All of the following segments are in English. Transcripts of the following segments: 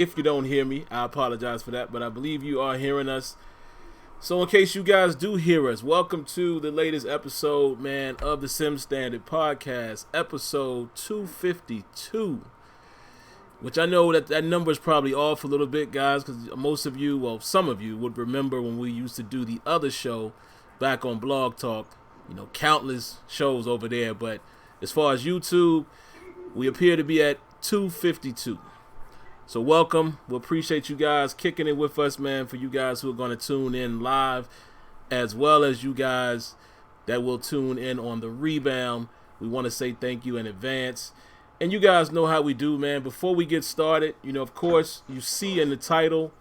If you don't hear me, I apologize for that, but I believe you are hearing us. So in case you guys do hear us, welcome to the latest episode, man, of the Sim Standard Podcast, episode 252. Which I know that number is probably off a little bit, guys, because most of you, well, some of you would remember when we used to do the other show back on Blog Talk. Countless shows over there. But as far as YouTube, we appear to be at 252. So welcome. We appreciate you guys kicking it with us, man, for you guys who are going to tune in live, as well as you guys that will tune in on the rebound. We want to say thank you in advance. And you guys know how we do, man. Before we get started, of course, you see in the title,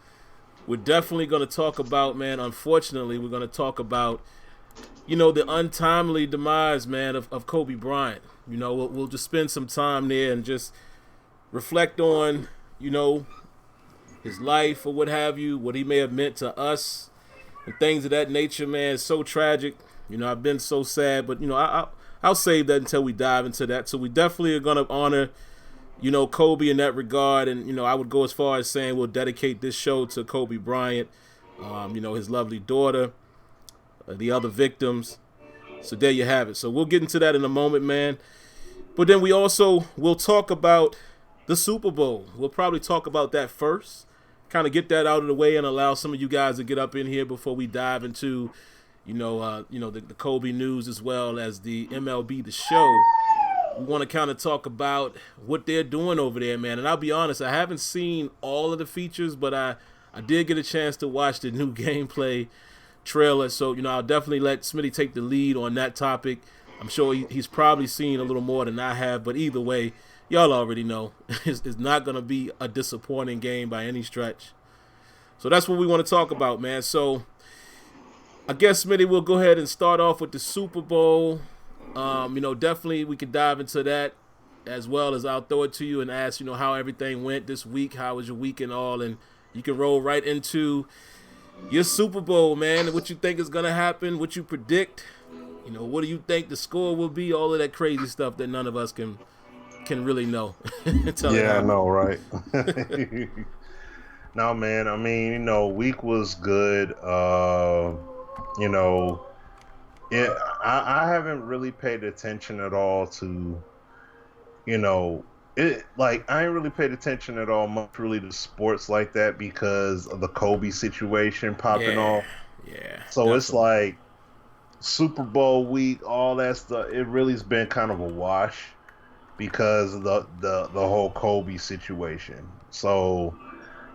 we're definitely going to talk about, man, unfortunately, we're going to talk about, the untimely demise, man, of Kobe Bryant. We'll just spend some time there and just reflect on, his life or what have you, what he may have meant to us and things of that nature, man. It's so tragic. I've been so sad, but, I'll save that until we dive into that. So we definitely are going to honor, Kobe in that regard. And, I would go as far as saying we'll dedicate this show to Kobe Bryant, his lovely daughter, the other victims. So there you have it. So we'll get into that in a moment, man. But then we'll talk about the Super Bowl. We'll probably talk about that first, kind of get that out of the way and allow some of you guys to get up in here before we dive into the Kobe news as well as the MLB The Show. We want to kind of talk about what they're doing over there, man. And I'll be honest, I haven't seen all of the features, but I did get a chance to watch the new gameplay trailer. So, I'll definitely let Smitty take the lead on that topic. I'm sure he's probably seen a little more than I have, but either way, y'all already know it's not going to be a disappointing game by any stretch. So that's what we want to talk about, man. So I guess, Smitty, we'll go ahead and start off with the Super Bowl. Definitely we could dive into that as well as I'll throw it to you and ask, how everything went this week. How was your week and all? And you can roll right into your Super Bowl, man. What you think is going to happen, what you predict. What do you think the score will be? All of that crazy stuff that none of us can really know. Yeah, I know, right? No, man. I mean, week was good. You know, I haven't really paid attention at all to, it. Like, I ain't really paid attention at all much really to sports like that because of the Kobe situation popping Yeah, off. yeah, So it's definitely. like Super Bowl week, all that stuff. It really's been kind of a wash because of the whole Kobe situation. So,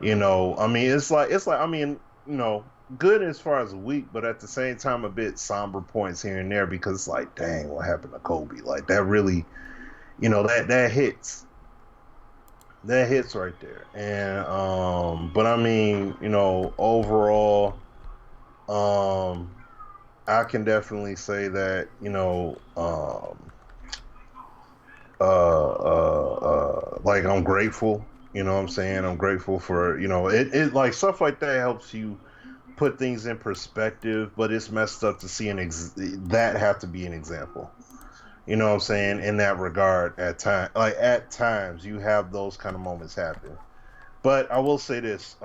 I mean, it's like I mean, good as far as a week, but at the same time a bit somber points here and there because it's like, dang, what happened to Kobe? Like that really, that hits. That hits right there. And but I mean, overall, um I can definitely say that, like I'm grateful. You know what I'm saying? I'm grateful for, it like stuff like that helps you put things in perspective, but it's messed up to see that have to be an example. You know what I'm saying? In that regard, at times you have those kind of moments happen. But I will say this,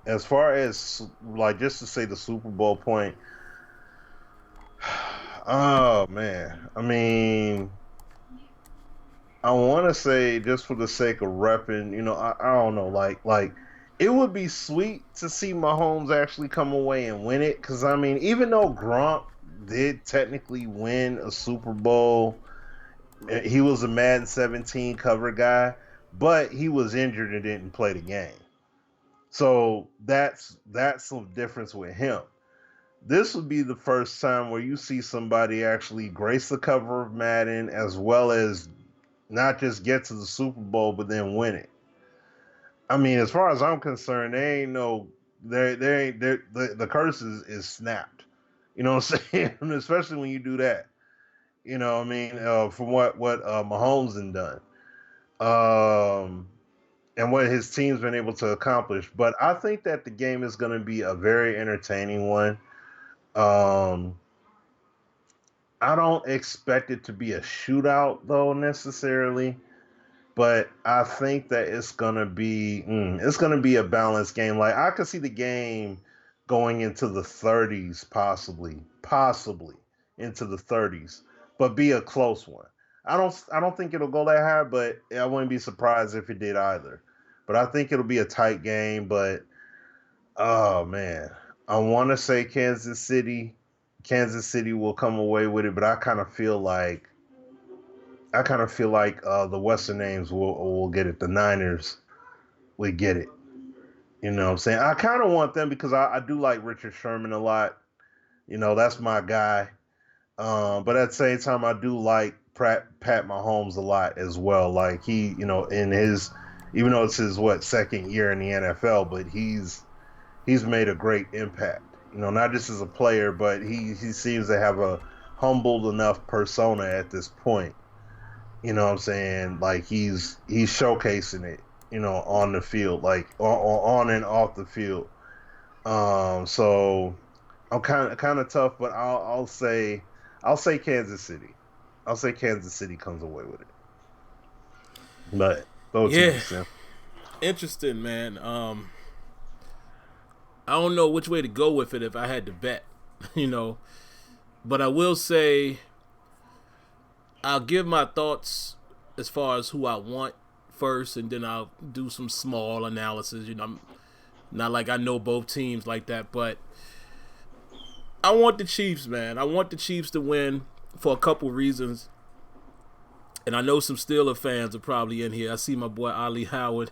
as far as like just to say the Super Bowl point, oh man, I mean, I want to say just for the sake of repping, I don't know, like it would be sweet to see Mahomes actually come away and win it, because I mean, even though Gronk did technically win a Super Bowl, he was a Madden 17 cover guy, but he was injured and didn't play the game, so that's the difference with him. This would be the first time where you see somebody actually grace the cover of Madden as well as not just get to the Super Bowl, but then win it. I mean, as far as I'm concerned, there ain't no there ain't there the curse is snapped. You know what I'm saying? Especially when you do that. You know what I mean? From what Mahomes has done, um, and what his team's been able to accomplish. But I think that the game is going to be a very entertaining one. Um, I don't expect it to be a shootout though necessarily. but I think that it's gonna be a balanced game. Like I could see the game going into the 30s, possibly into the 30s, but be a close one. I don't think it'll go that high, but I wouldn't be surprised if it did either. But I think it'll be a tight game. But oh man, I want to say Kansas City. Kansas City will come away with it, but I kind of feel like the Western names will get it. The Niners will get it. You know what I'm saying? I kind of want them because I do like Richard Sherman a lot. You know, that's my guy. But at the same time, I do like Pat Mahomes a lot as well. Like he, even though it's his second year in the NFL, but he's made a great impact. You know, not just as a player, but he seems to have a humbled enough persona at this point. You know what I'm saying? Like he's showcasing it, on the field, like on and off the field. So I'm kind of tough, but I'll say Kansas City. I'll say Kansas City comes away with it. But those Yeah, two, interesting, man. I don't know which way to go with it if I had to bet, but I will say I'll give my thoughts as far as who I want first, and then I'll do some small analysis. I'm not like I know both teams like that, but I want the Chiefs, man. I want the Chiefs to win for a couple reasons. And I know some Steelers fans are probably in here. I see my boy Ali Howard.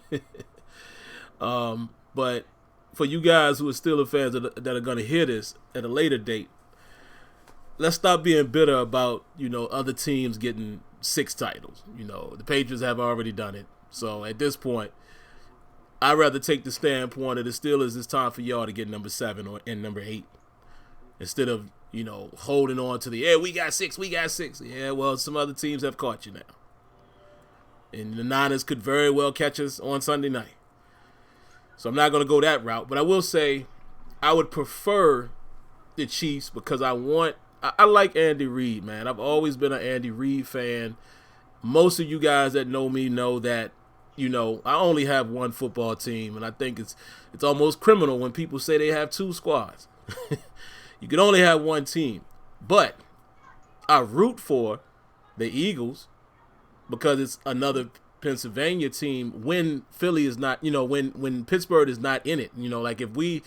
But for you guys who are Steelers fans that are going to hear this at a later date, let's stop being bitter about, other teams getting 6 titles. The Patriots have already done it. So at this point, I'd rather take the standpoint of the Steelers. It's time for y'all to get number 7 and number 8. Instead of, holding on to we got 6. Yeah, well, some other teams have caught you now. And the Niners could very well catch us on Sunday night. So I'm not going to go that route. But I will say I would prefer the Chiefs because I like Andy Reid, man. I've always been an Andy Reid fan. Most of you guys that know me know that, I only have one football team. And I think it's almost criminal when people say they have 2 squads. You can only have one team. But I root for the Eagles because it's another Pennsylvania team when Philly is not, when Pittsburgh is not in it. Like if we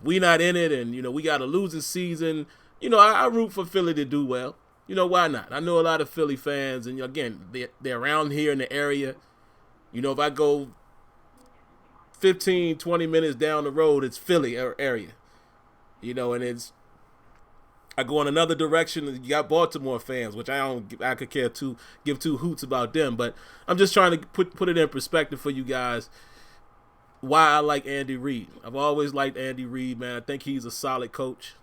not in it and, we got a losing season, I root for Philly to do well. Why not? I know a lot of Philly fans, and again, they're around here in the area. If I go 15, 20 minutes down the road, it's Philly area. And I go in another direction, and you got Baltimore fans, which I could care to give 2 hoots about them. But I'm just trying to put it in perspective for you guys why I like Andy Reid. I've always liked Andy Reid, man. I think he's a solid coach.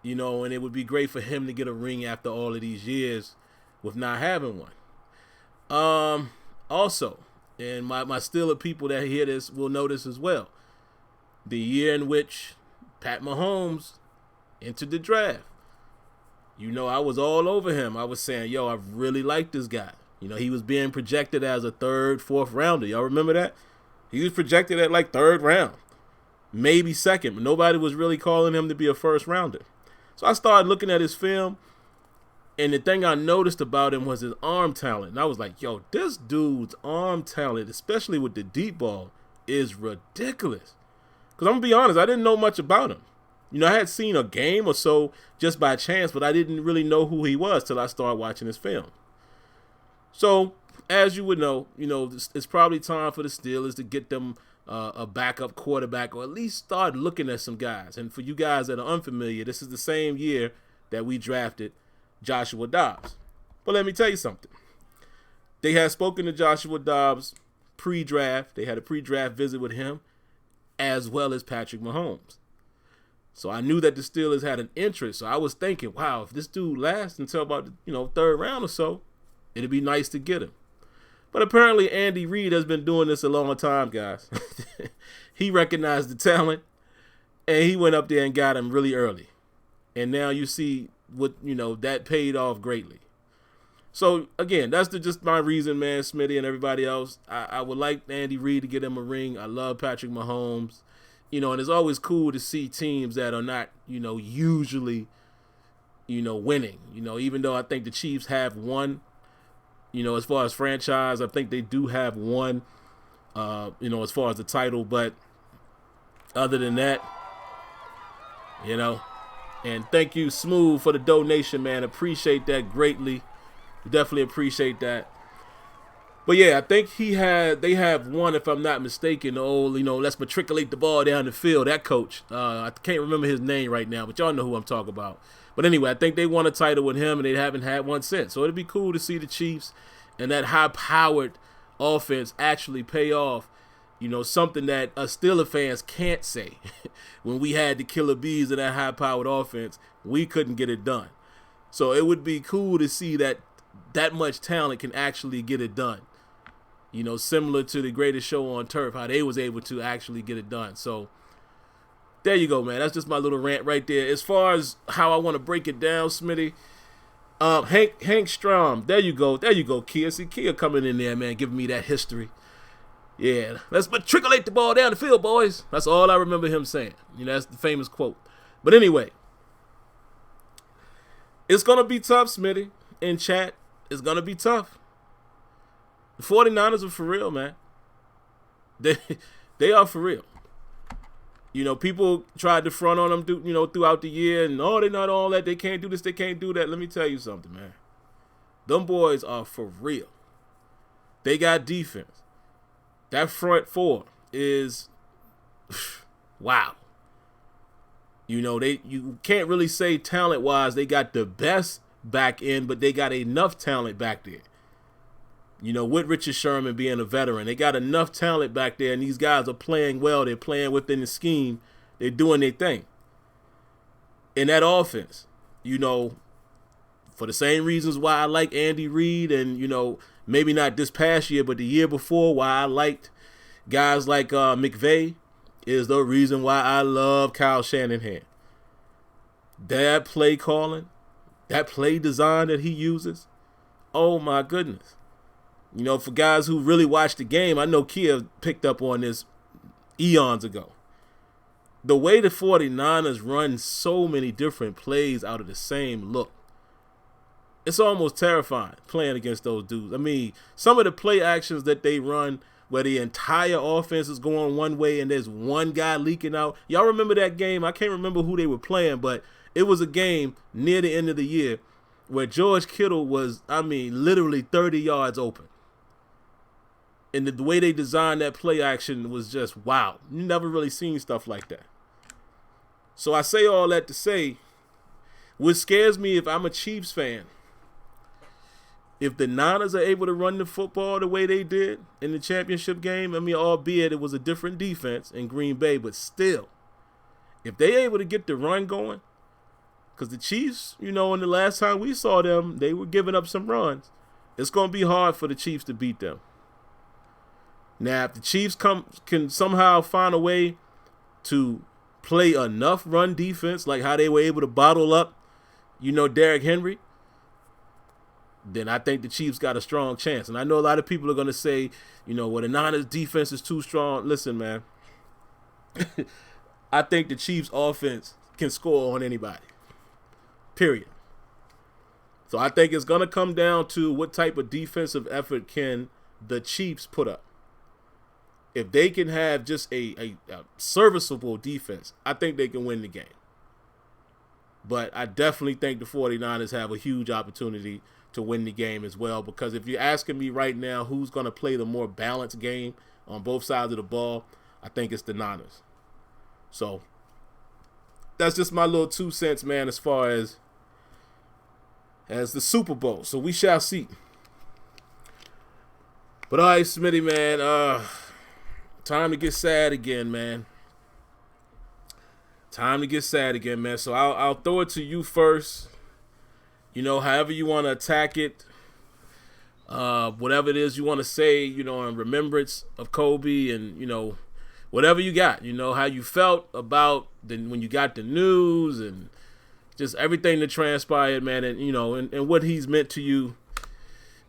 And it would be great for him to get a ring after all of these years with not having one. Also, and my Steeler people that hear this will notice as well, the year in which Pat Mahomes entered the draft. I was all over him. I was saying, I really like this guy. He was being projected as a 3rd, 4th rounder. Y'all remember that? He was projected at like 3rd round, maybe 2nd, but nobody was really calling him to be a 1st rounder. So I started looking at his film, and the thing I noticed about him was his arm talent. And I was like, this dude's arm talent, especially with the deep ball, is ridiculous. Because I'm going to be honest, I didn't know much about him. I had seen a game or so just by chance, but I didn't really know who he was till I started watching his film. So, as you would know, it's probably time for the Steelers to get them a backup quarterback, or at least start looking at some guys. And for you guys that are unfamiliar, this is the same year that we drafted Joshua Dobbs. But let me tell you something. They had spoken to Joshua Dobbs pre-draft. They had a pre-draft visit with him, as well as Patrick Mahomes. So I knew that the Steelers had an interest. So I was thinking, wow, if this dude lasts until about, 3rd round or so, it'd be nice to get him. But apparently Andy Reid has been doing this a long time, guys. He recognized the talent, and he went up there and got him really early. And now you see what, that paid off greatly. So again, that's just my reason, man. Smitty and everybody else. I would like Andy Reid to get him a ring. I love Patrick Mahomes. And it's always cool to see teams that are not, usually, winning. Even though I think the Chiefs have won, as far as franchise, I think they do have one, as far as the title. But other than that, and thank you, Smooth, for the donation, man. Appreciate that greatly. Definitely appreciate that. But yeah, I think they have one, if I'm not mistaken, the old, let's matriculate the ball down the field. That coach, I can't remember his name right now, but y'all know who I'm talking about. But anyway, I think they won a title with him, and they haven't had one since. So it'd be cool to see the Chiefs and that high-powered offense actually pay off. Something that us Steelers fans can't say. When we had the killer bees in that high-powered offense, we couldn't get it done. So it would be cool to see that much talent can actually get it done. Similar to the Greatest Show on Turf, how they was able to actually get it done. So there you go, man. That's just my little rant right there. As far as how I want to break it down, Smitty, Hank Strom, there you go, Kia. See, Kia coming in there, man, giving me that history. Yeah, let's matriculate the ball down the field, boys. That's all I remember him saying. That's the famous quote. But anyway, it's going to be tough, Smitty. In chat, it's going to be tough. The 49ers are for real, man. They are for real. People tried to front on them, throughout the year, and they're not all that. They can't do this, they can't do that. Let me tell you something, man. Them boys are for real. They got defense. That front four is wow. You can't really say talent-wise they got the best back end, but they got enough talent back there. With Richard Sherman being a veteran, they got enough talent back there, and these guys are playing well. They're playing within the scheme. They're doing their thing. In that offense, for the same reasons why I like Andy Reid and, maybe not this past year, but the year before, why I liked guys like McVay is the reason why I love Kyle Shanahan. That play calling, that play design that he uses, oh my goodness. For guys who really watch the game, I know Kia picked up on this eons ago. The way the 49ers run so many different plays out of the same look, it's almost terrifying playing against those dudes. I mean, some of the play actions that they run where the entire offense is going one way and there's one guy leaking out. Y'all remember that game? I can't remember who they were playing, but it was a game near the end of the year where George Kittle was, literally 30 yards open. And the way they designed that play action was just wow. You never really seen stuff like that. So I say all that to say, what scares me if I'm a Chiefs fan, if the Niners are able to run the football the way they did in the championship game, albeit it was a different defense in Green Bay, but still, if they're able to get the run going, because the Chiefs, in the last time we saw them, they were giving up some runs. It's going to be hard for the Chiefs to beat them. Now, if the Chiefs can somehow find a way to play enough run defense, like how they were able to bottle up, Derrick Henry, then I think the Chiefs got a strong chance. And I know a lot of people are going to say, the Niners defense is too strong. Listen, man, I think the Chiefs offense can score on anybody, period. So I think it's going to come down to what type of defensive effort can the Chiefs put up. If they can have just a serviceable defense, I think they can win the game. But I definitely think the 49ers have a huge opportunity to win the game as well, because if you're asking me right now who's going to play the more balanced game on both sides of the ball, I think it's the Niners. So that's just my little 2 cents, man, as far as the Super Bowl. So we shall see. But all right, Smitty, man, time to get sad again, man. Time to get sad again, man. So I'll throw it to you first. However you want to attack it. Whatever it is you want to say, in remembrance of Kobe and, whatever you got. How you felt about when you got the news and just everything that transpired, man. And, and what he's meant to you,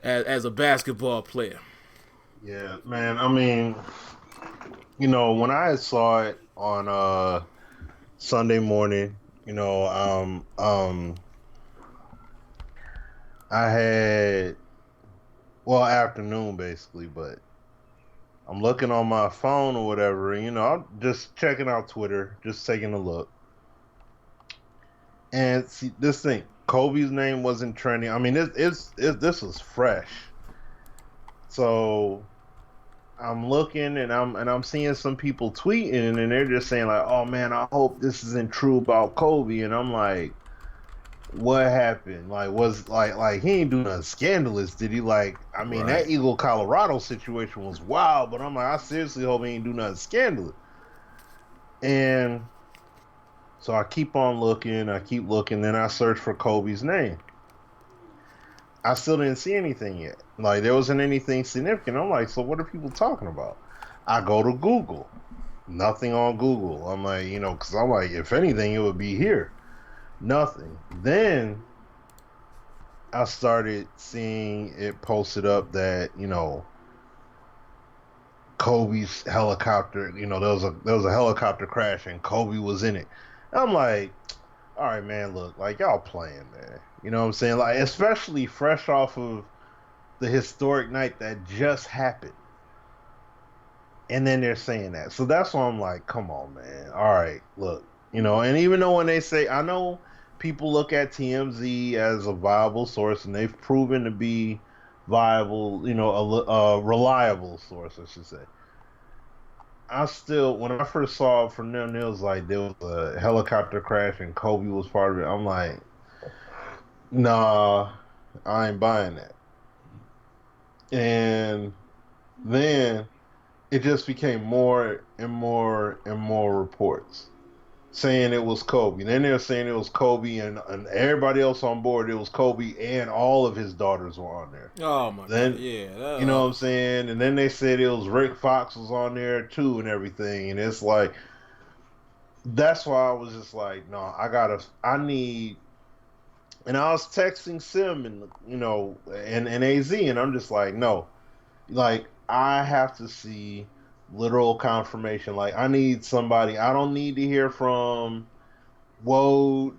as a basketball player. Yeah, man. I mean, when I saw it on Sunday morning, I had afternoon basically, but I'm looking on my phone or whatever, and I'm just checking out Twitter, just taking a look. And see this thing, Kobe's name wasn't trending. I mean, this was fresh. So I'm looking and I'm seeing some people tweeting and they're just saying like, "Oh man, I hope this isn't true about Kobe." And I'm like, "What happened? Like, was like he ain't do nothing scandalous, did he? Like, I mean, Right. that Eagle Colorado situation was wild, but I'm like, I seriously hope he ain't do nothing scandalous." And so I keep on looking, I keep looking, then I search for Kobe's name. I still didn't see anything yet. Like there wasn't anything significant. I'm like, so what are people talking about? I go to Google. Nothing on Google. I'm like, because I'm like, if anything, it would be here. Nothing. Then I started seeing it posted up that, Kobe's helicopter, there was a helicopter crash and Kobe was in it. And I'm like, all right, man, look, like y'all playing, man. You know what I'm saying? Like, especially fresh off of the historic night that just happened. And then they're saying that. So that's why I'm like, come on, man. All right, look. And even though when they say, I know people look at TMZ as a viable source, and they've proven to be viable, a reliable source, I should say. I still, when I first saw it from them, it was like there was a helicopter crash and Kobe was part of it. I'm like, nah, I ain't buying that. And then it just became more and more and more reports saying it was Kobe. Then they're saying it was Kobe and everybody else on board. It was Kobe and all of his daughters were on there. Oh my god, Then yeah. you know what I'm saying? And then they said it was Rick Fox was on there too and everything. And it's like that's why I was just like, no, I need. And I was texting Sim and AZ, and I'm just like, no, like I have to see literal confirmation. Like I need somebody. I don't need to hear from Woj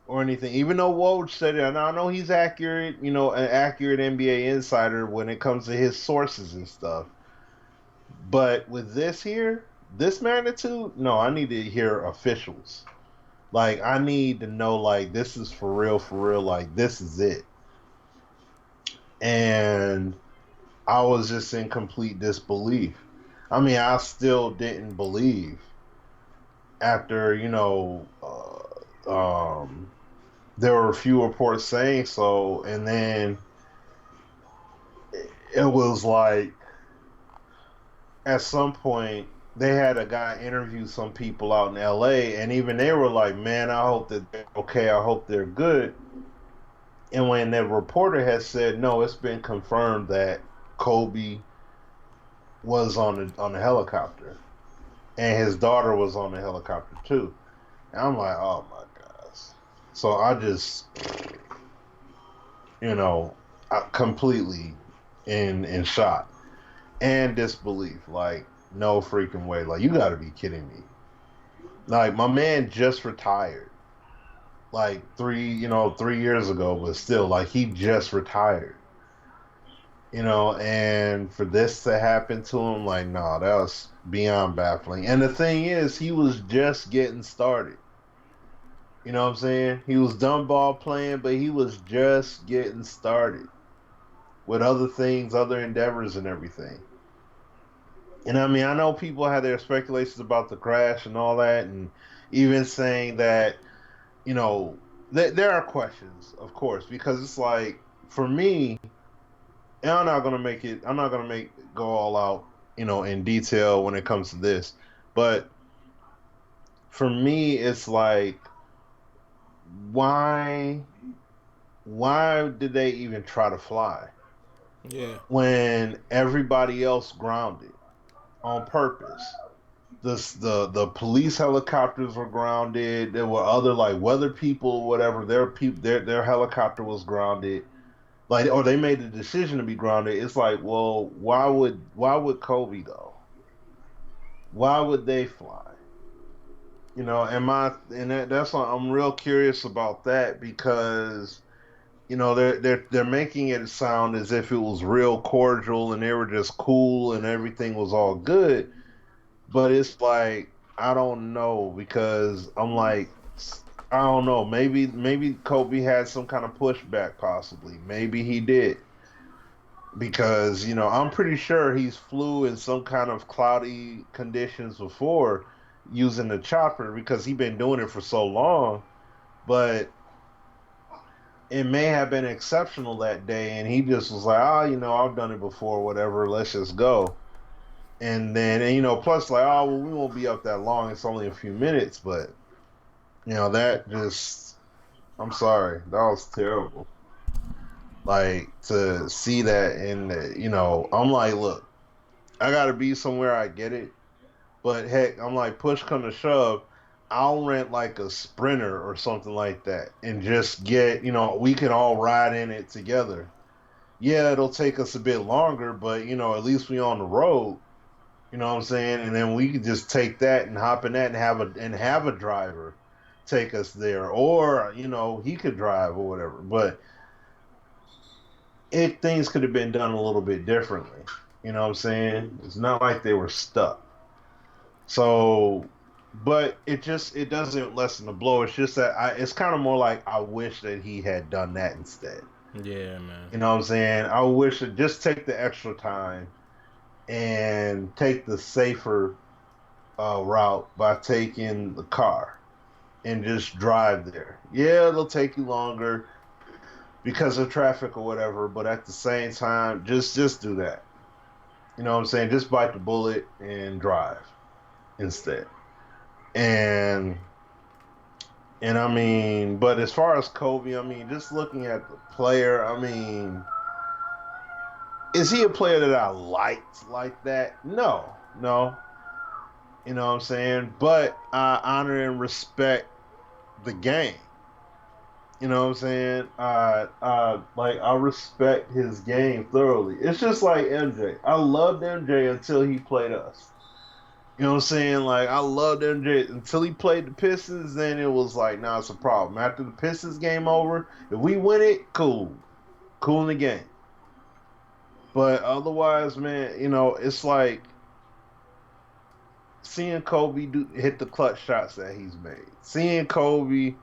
or anything. Even though Woj said it, and I know he's accurate, an accurate NBA insider when it comes to his sources and stuff. But with this here, this magnitude, no, I need to hear officials. Like I need to know like this is for real, like this is it. And I was just in complete disbelief. I mean, I still didn't believe after, there were a few reports saying so, and then it was like at some point they had a guy interview some people out in LA, and even they were like, man, I hope that they're okay, I hope they're good. And when the reporter had said, no, it's been confirmed that Kobe was on the helicopter, and his daughter was on the helicopter too. And I'm like, oh my gosh. So I just, completely in shock and disbelief. Like, no freaking way. Like, you got to be kidding me. Like, my man just retired. Like 3 years ago, but still, like he just retired. And for this to happen to him, like, nah, that was beyond baffling. And the thing is, he was just getting started. You know what I'm saying? He was done ball playing, but he was just getting started with other things, other endeavors, and everything. And I mean, I know people had their speculations about the crash and all that, and even saying that, there are questions, of course, because it's like, for me, and I'm not gonna make go all out, in detail when it comes to this. But for me, it's like, why did they even try to fly? Yeah. When everybody else grounded on purpose. The police helicopters were grounded. There were other like weather people, whatever. Their helicopter was grounded. Like, or they made the decision to be grounded. It's like, well, why would Kobe go? Why would they fly? That's why I'm real curious about that because they're making it sound as if it was real cordial and they were just cool and everything was all good. But it's like I don't know because I'm like I don't know. Maybe Kobe had some kind of pushback, possibly. Maybe he did because I'm pretty sure he's flew in some kind of cloudy conditions before using the chopper because he's been doing it for so long. But it may have been exceptional that day, and he just was like, I've done it before, whatever. Let's just go. And plus like, oh well, we won't be up that long. It's only a few minutes, but that just, I'm sorry, that was terrible. Like to see that, and I'm like, look, I gotta be somewhere. I get it, but heck, I'm like, push come to shove, I'll rent like a Sprinter or something like that, and just get, we can all ride in it together. Yeah, it'll take us a bit longer, but at least we on the road. You know what I'm saying? And then we could just take that and hop in that and have a driver take us there, or he could drive or whatever. But things could have been done a little bit differently. You know what I'm saying? It's not like they were stuck. So, but it doesn't lessen the blow. It's just that it's kind of more like I wish that he had done that instead. Yeah, man. You know what I'm saying? I wish to just take the extra time and take the safer route by taking the car and just drive there. Yeah, it'll take you longer because of traffic or whatever, but at the same time, just do that. You know what I'm saying? Just bite the bullet and drive instead. And I mean, but as far as Kobe, I mean, just looking at the player, I mean, is he a player that I liked like that? No, no. You know what I'm saying? But I honor and respect the game. You know what I'm saying? Like I respect his game thoroughly. It's just like MJ. I loved MJ until he played us. You know what I'm saying? Like I loved MJ until he played the Pistons. Then it was like, nah, it's a problem. After the Pistons game over, if we win it, cool, cool in the game. But otherwise, man, it's like seeing Kobe hit the clutch shots that he's made. Seeing Kobe,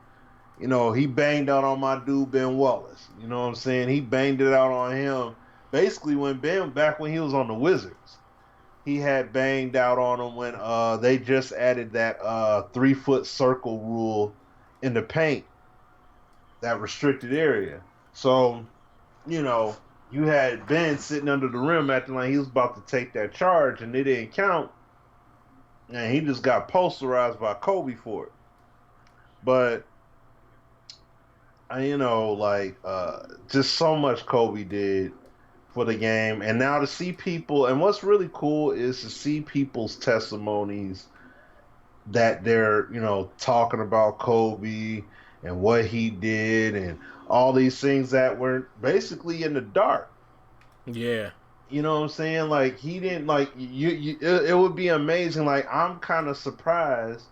he banged out on my dude Ben Wallace. You know what I'm saying? He banged it out on him. Basically, back when he was on the Wizards, he had banged out on him when they just added that 3 foot circle rule in the paint, that restricted area. So, you know, you had Ben sitting under the rim acting like he was about to take that charge and it didn't count. And he just got posterized by Kobe for it. But just so much Kobe did for the game, and now to see people, and what's really cool is to see people's testimonies that they're talking about Kobe and what he did and all these things that were basically in the dark. Yeah. You know what I'm saying? Like he didn't like it would be amazing. Like I'm kind of surprised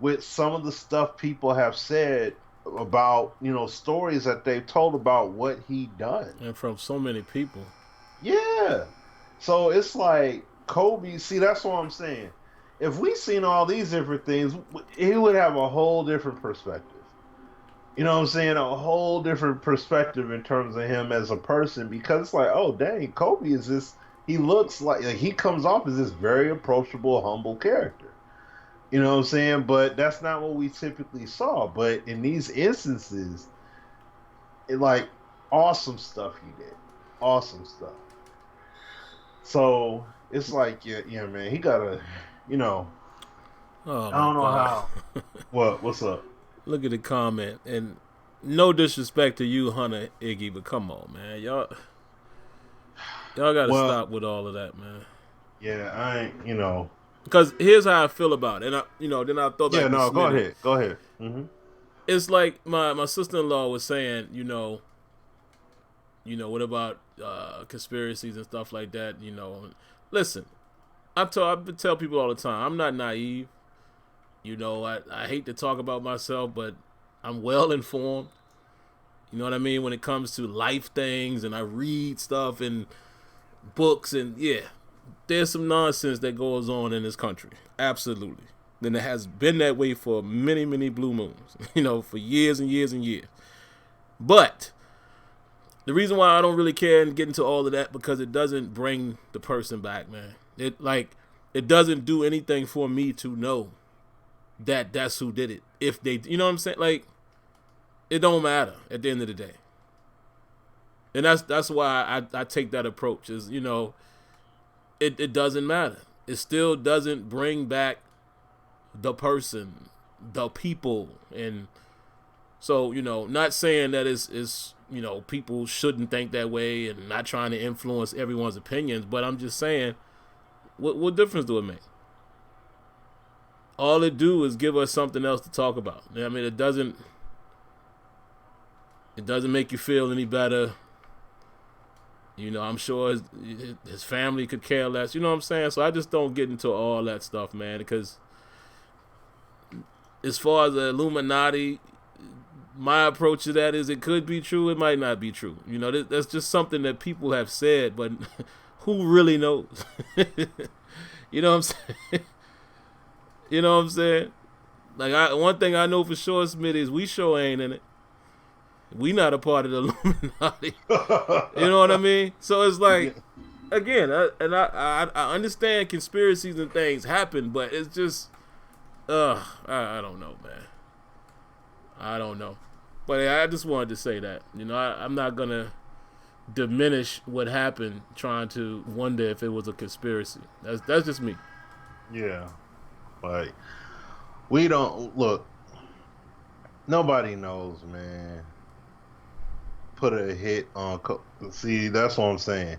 with some of the stuff people have said about stories that they've told about what he done, And from so many people. yeah. So it's like Kobe, see, that's what I'm saying. If we seen all these different things, he would have a whole different perspective. You know what I'm saying? A whole different perspective in terms of him as a person, because it's like, oh dang, Kobe is this, he looks like he comes off as this very approachable, humble character. You know what I'm saying? But that's not what we typically saw. But in these instances, like awesome stuff he did. Awesome stuff. So it's like, yeah, man, he gotta, you know, Oh I my don't know god. how. What's up? Look at the comment, and no disrespect to you, Hunter Iggy, but come on, man, y'all got to Well, stop with all of that, man. yeah, I ain't, Because here's how I feel about it, and then I throw yeah, back to no, go Smitty. ahead, go ahead. It's like my sister-in-law was saying, what about conspiracies and stuff like that? Listen, I tell people all the time, I'm not naive. I hate to talk about myself, but I'm well informed. You know what I mean? When it comes to life things, and I read stuff and books, and there's some nonsense that goes on in this country. Absolutely. And it has been that way for many, many blue moons, for years and years and years. But the reason why I don't really care and get into all of that, because it doesn't bring the person back, man. It doesn't do anything for me to know that that's who did it. If they, you know what I'm saying? Like, it don't matter at the end of the day. And that's why I take that approach, is, it doesn't matter. It still doesn't bring back the person, the people. And so, not saying that it's people shouldn't think that way, and not trying to influence everyone's opinions, but I'm just saying, what difference do it make? All it do is give us something else to talk about. I mean, it doesn't make you feel any better. I'm sure his family could care less. You know what I'm saying? So I just don't get into all that stuff, man, because as far as the Illuminati, my approach to that is, it could be true, it might not be true. That's just something that people have said, but who really knows? You know what I'm saying? You know what I'm saying? Like, one thing I know for sure, Smitty, is we sure ain't in it. We not a part of the Illuminati. You know what I mean? So it's like, again, I understand conspiracies and things happen, but it's just, I don't know, man. I don't know. But I just wanted to say that. I'm not going to diminish what happened trying to wonder if it was a conspiracy. That's just me. Yeah. Like, we don't, look, nobody knows, man. Put a hit on, see, that's what I'm saying.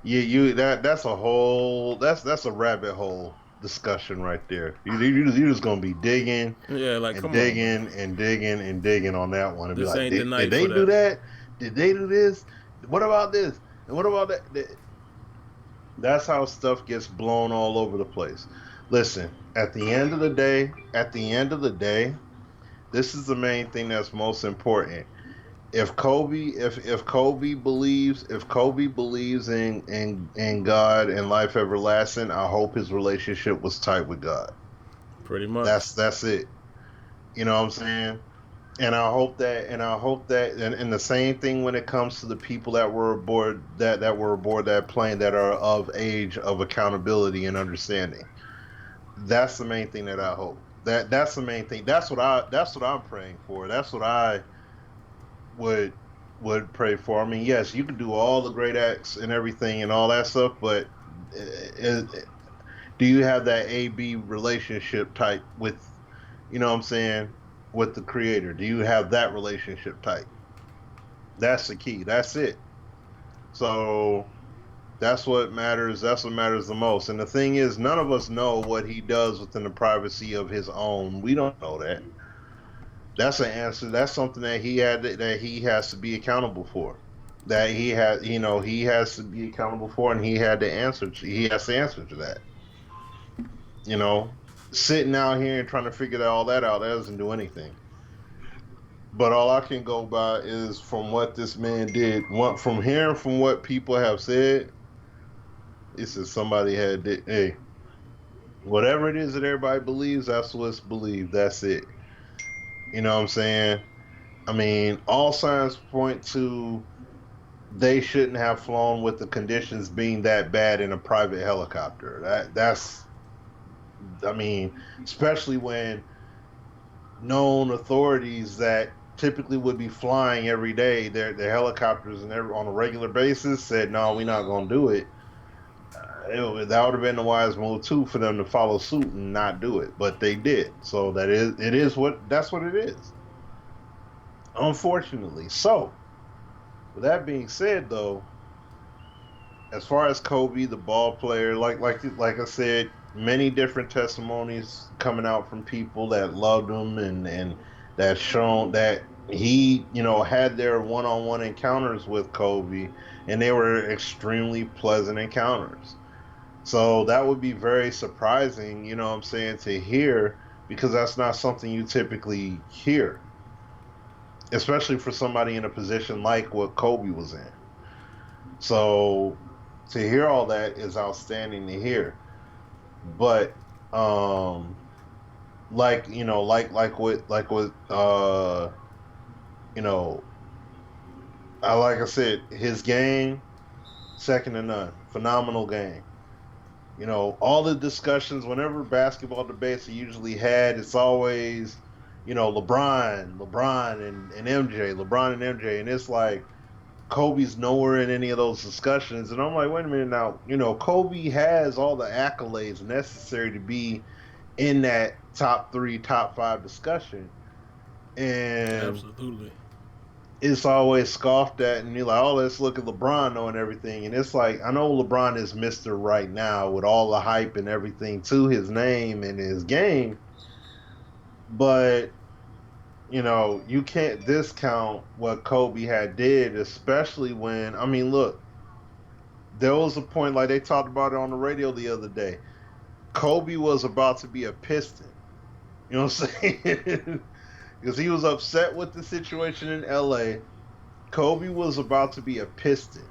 That's a whole, that's a rabbit hole discussion right there. You're just gonna be digging, like, and come digging on, and digging and digging on that one, and this be like, ain't the night did they for do that. Did they do this? What about this? And what about that? That's how stuff gets blown all over the place. Listen, at the end of the day, this is the main thing that's most important. If Kobe believes in God and life everlasting, I hope his relationship was tight with God. Pretty much. That's it. You know what I'm saying? And I hope that and the same thing when it comes to the people that were aboard that plane, that are of age of accountability and understanding. That's the main thing that I hope. That's the main thing. That's what I'm praying for. That's what I would pray for. I mean, yes, you can do all the great acts and everything and all that stuff, but do you have that AB relationship type with, you know what I'm saying, with the creator? Do you have that relationship type? That's the key. That's it. So that's what matters. That's what matters the most. And the thing is, none of us know what he does within the privacy of his own. We don't know that. That's an answer. That's something that he has to be accountable for. That he has to be accountable for, and he has to answer to that. Sitting out here and trying to figure all that out, that doesn't do anything. But all I can go by is from what this man did. From hearing from what people have said, it says somebody hey, whatever it is that everybody believes, that's what's believed. That's it. You know what I'm saying? I mean, all signs point to they shouldn't have flown with the conditions being that bad in a private helicopter. I mean, especially when known authorities that typically would be flying every day, their helicopters and on a regular basis said, no, we're not going to do it. That would have been the wise move too, for them to follow suit and not do it, but they did. So that's what it is. Unfortunately. So, with that being said, though, as far as Kobe, the ball player, like I said, many different testimonies coming out from people that loved him and that shown that he, had their one-on-one encounters with Kobe, and they were extremely pleasant encounters. So that would be very surprising, what I'm saying, to hear, because that's not something you typically hear, especially for somebody in a position like what Kobe was in. So to hear all that is outstanding to hear. But you know, like I said, his game, second to none. Phenomenal game. All the discussions, whenever basketball debates are usually had, it's always, LeBron and MJ, LeBron and MJ. And it's like Kobe's nowhere in any of those discussions. And I'm like, wait a minute now, Kobe has all the accolades necessary to be in that top three, top five discussion. And Absolutely. it's always scoffed at, and you're like, oh, let's look at LeBron knowing everything. And it's like, I know LeBron is Mr. right now with all the hype and everything to his name and his game, but you can't discount what Kobe had did, especially when, I mean, look, there was a point, like they talked about it on the radio the other day. Kobe was about to be a Piston. You know what I'm saying? Because he was upset with the situation in LA. Kobe was about to be a Piston.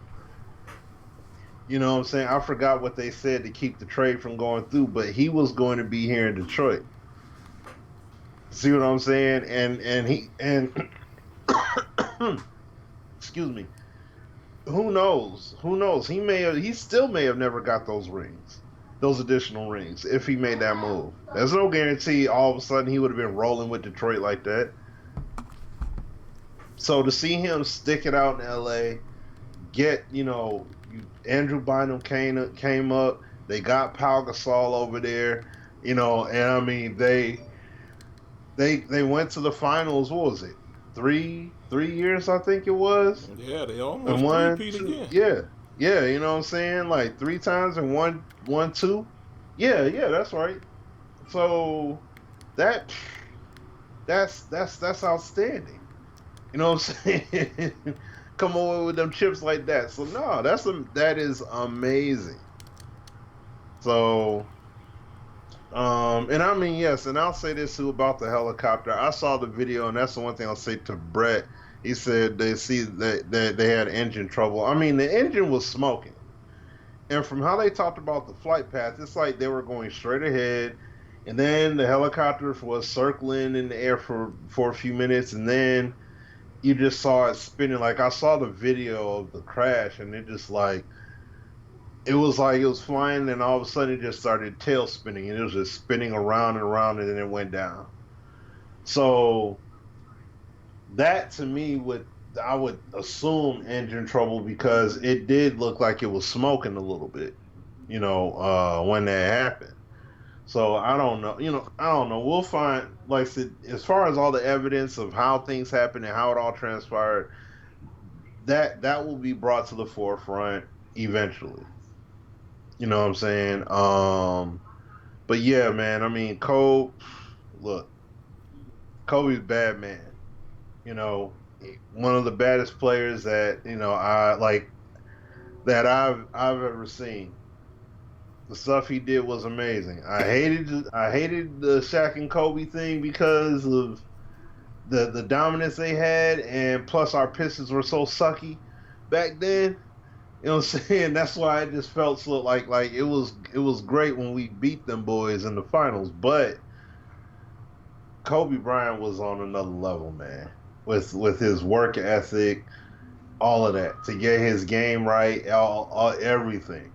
You know what I'm saying? I forgot what they said to keep the trade from going through, but he was going to be here in Detroit. See what I'm saying? And excuse me. Who knows? Who knows? He still may have never got those rings. Those additional rings if he made that move. There's no guarantee all of a sudden he would have been rolling with Detroit like that. So to see him stick it out in LA, get, Andrew Bynum came up. They got Pau Gasol over there, and I mean they went to the finals. What was it? Three years, I think it was. Yeah, they And almost one, three-peat two, again. yeah, yeah. You know what I'm saying? Like three times and one, two. Yeah, yeah, that's right. So that that's outstanding. You know what I'm saying? Come on with them chips like that. So no, that is amazing. So and I mean yes, and I'll say this too about the helicopter. I saw the video, and that's the one thing I'll say to Brett. He said they see that they had engine trouble. I mean the engine was smoking, and from how they talked about the flight path, it's like they were going straight ahead, and then the helicopter was circling in the air for a few minutes, and then you just saw it spinning. Like I saw the video of the crash, and it was flying, and all of a sudden it just started tail spinning, and it was just spinning around and around, and then it went down. So that to me would I would assume engine trouble because it did look like it was smoking a little bit, when that happened. So I don't know, I don't know. We'll find, like I said, as far as all the evidence of how things happened and how it all transpired, that will be brought to the forefront eventually. You know what I'm saying? But yeah, man. I mean, look, Kobe's bad man. You know, one of the baddest players that I like that I've ever seen. The stuff he did was amazing. I hated the Shaq and Kobe thing because of the dominance they had, and plus our Pistons were so sucky back then. You know what I'm saying? That's why I just felt so like it was great when we beat them boys in the finals, but Kobe Bryant was on another level, man. With his work ethic, all of that to get his game right, all everything.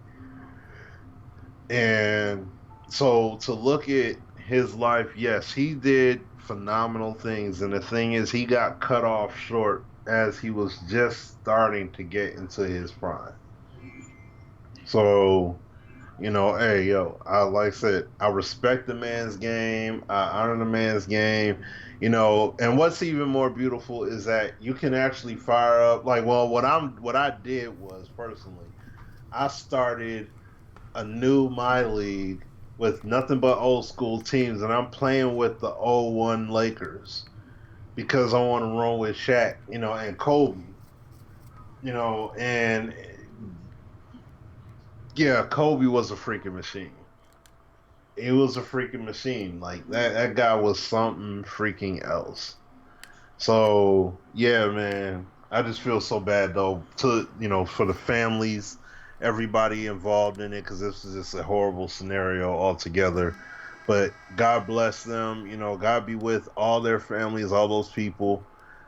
And so to look at his life, yes, he did phenomenal things. And the thing is, he got cut off short as he was just starting to get into his prime. So, hey, yo, like I said, I respect the man's game. I honor the man's game. And what's even more beautiful is that you can actually fire up. Like, well, what I did was personally, I started a new my league with nothing but old school teams, and I'm playing with the '01 Lakers. because I want to run with Shaq, and Kobe, and yeah, Kobe was a freaking machine. It was a freaking machine. Like that guy was something freaking else. So yeah, man, I just feel so bad though for the families, everybody involved in it, because this is just a horrible scenario altogether. But God bless them. God be with all their families, all those people.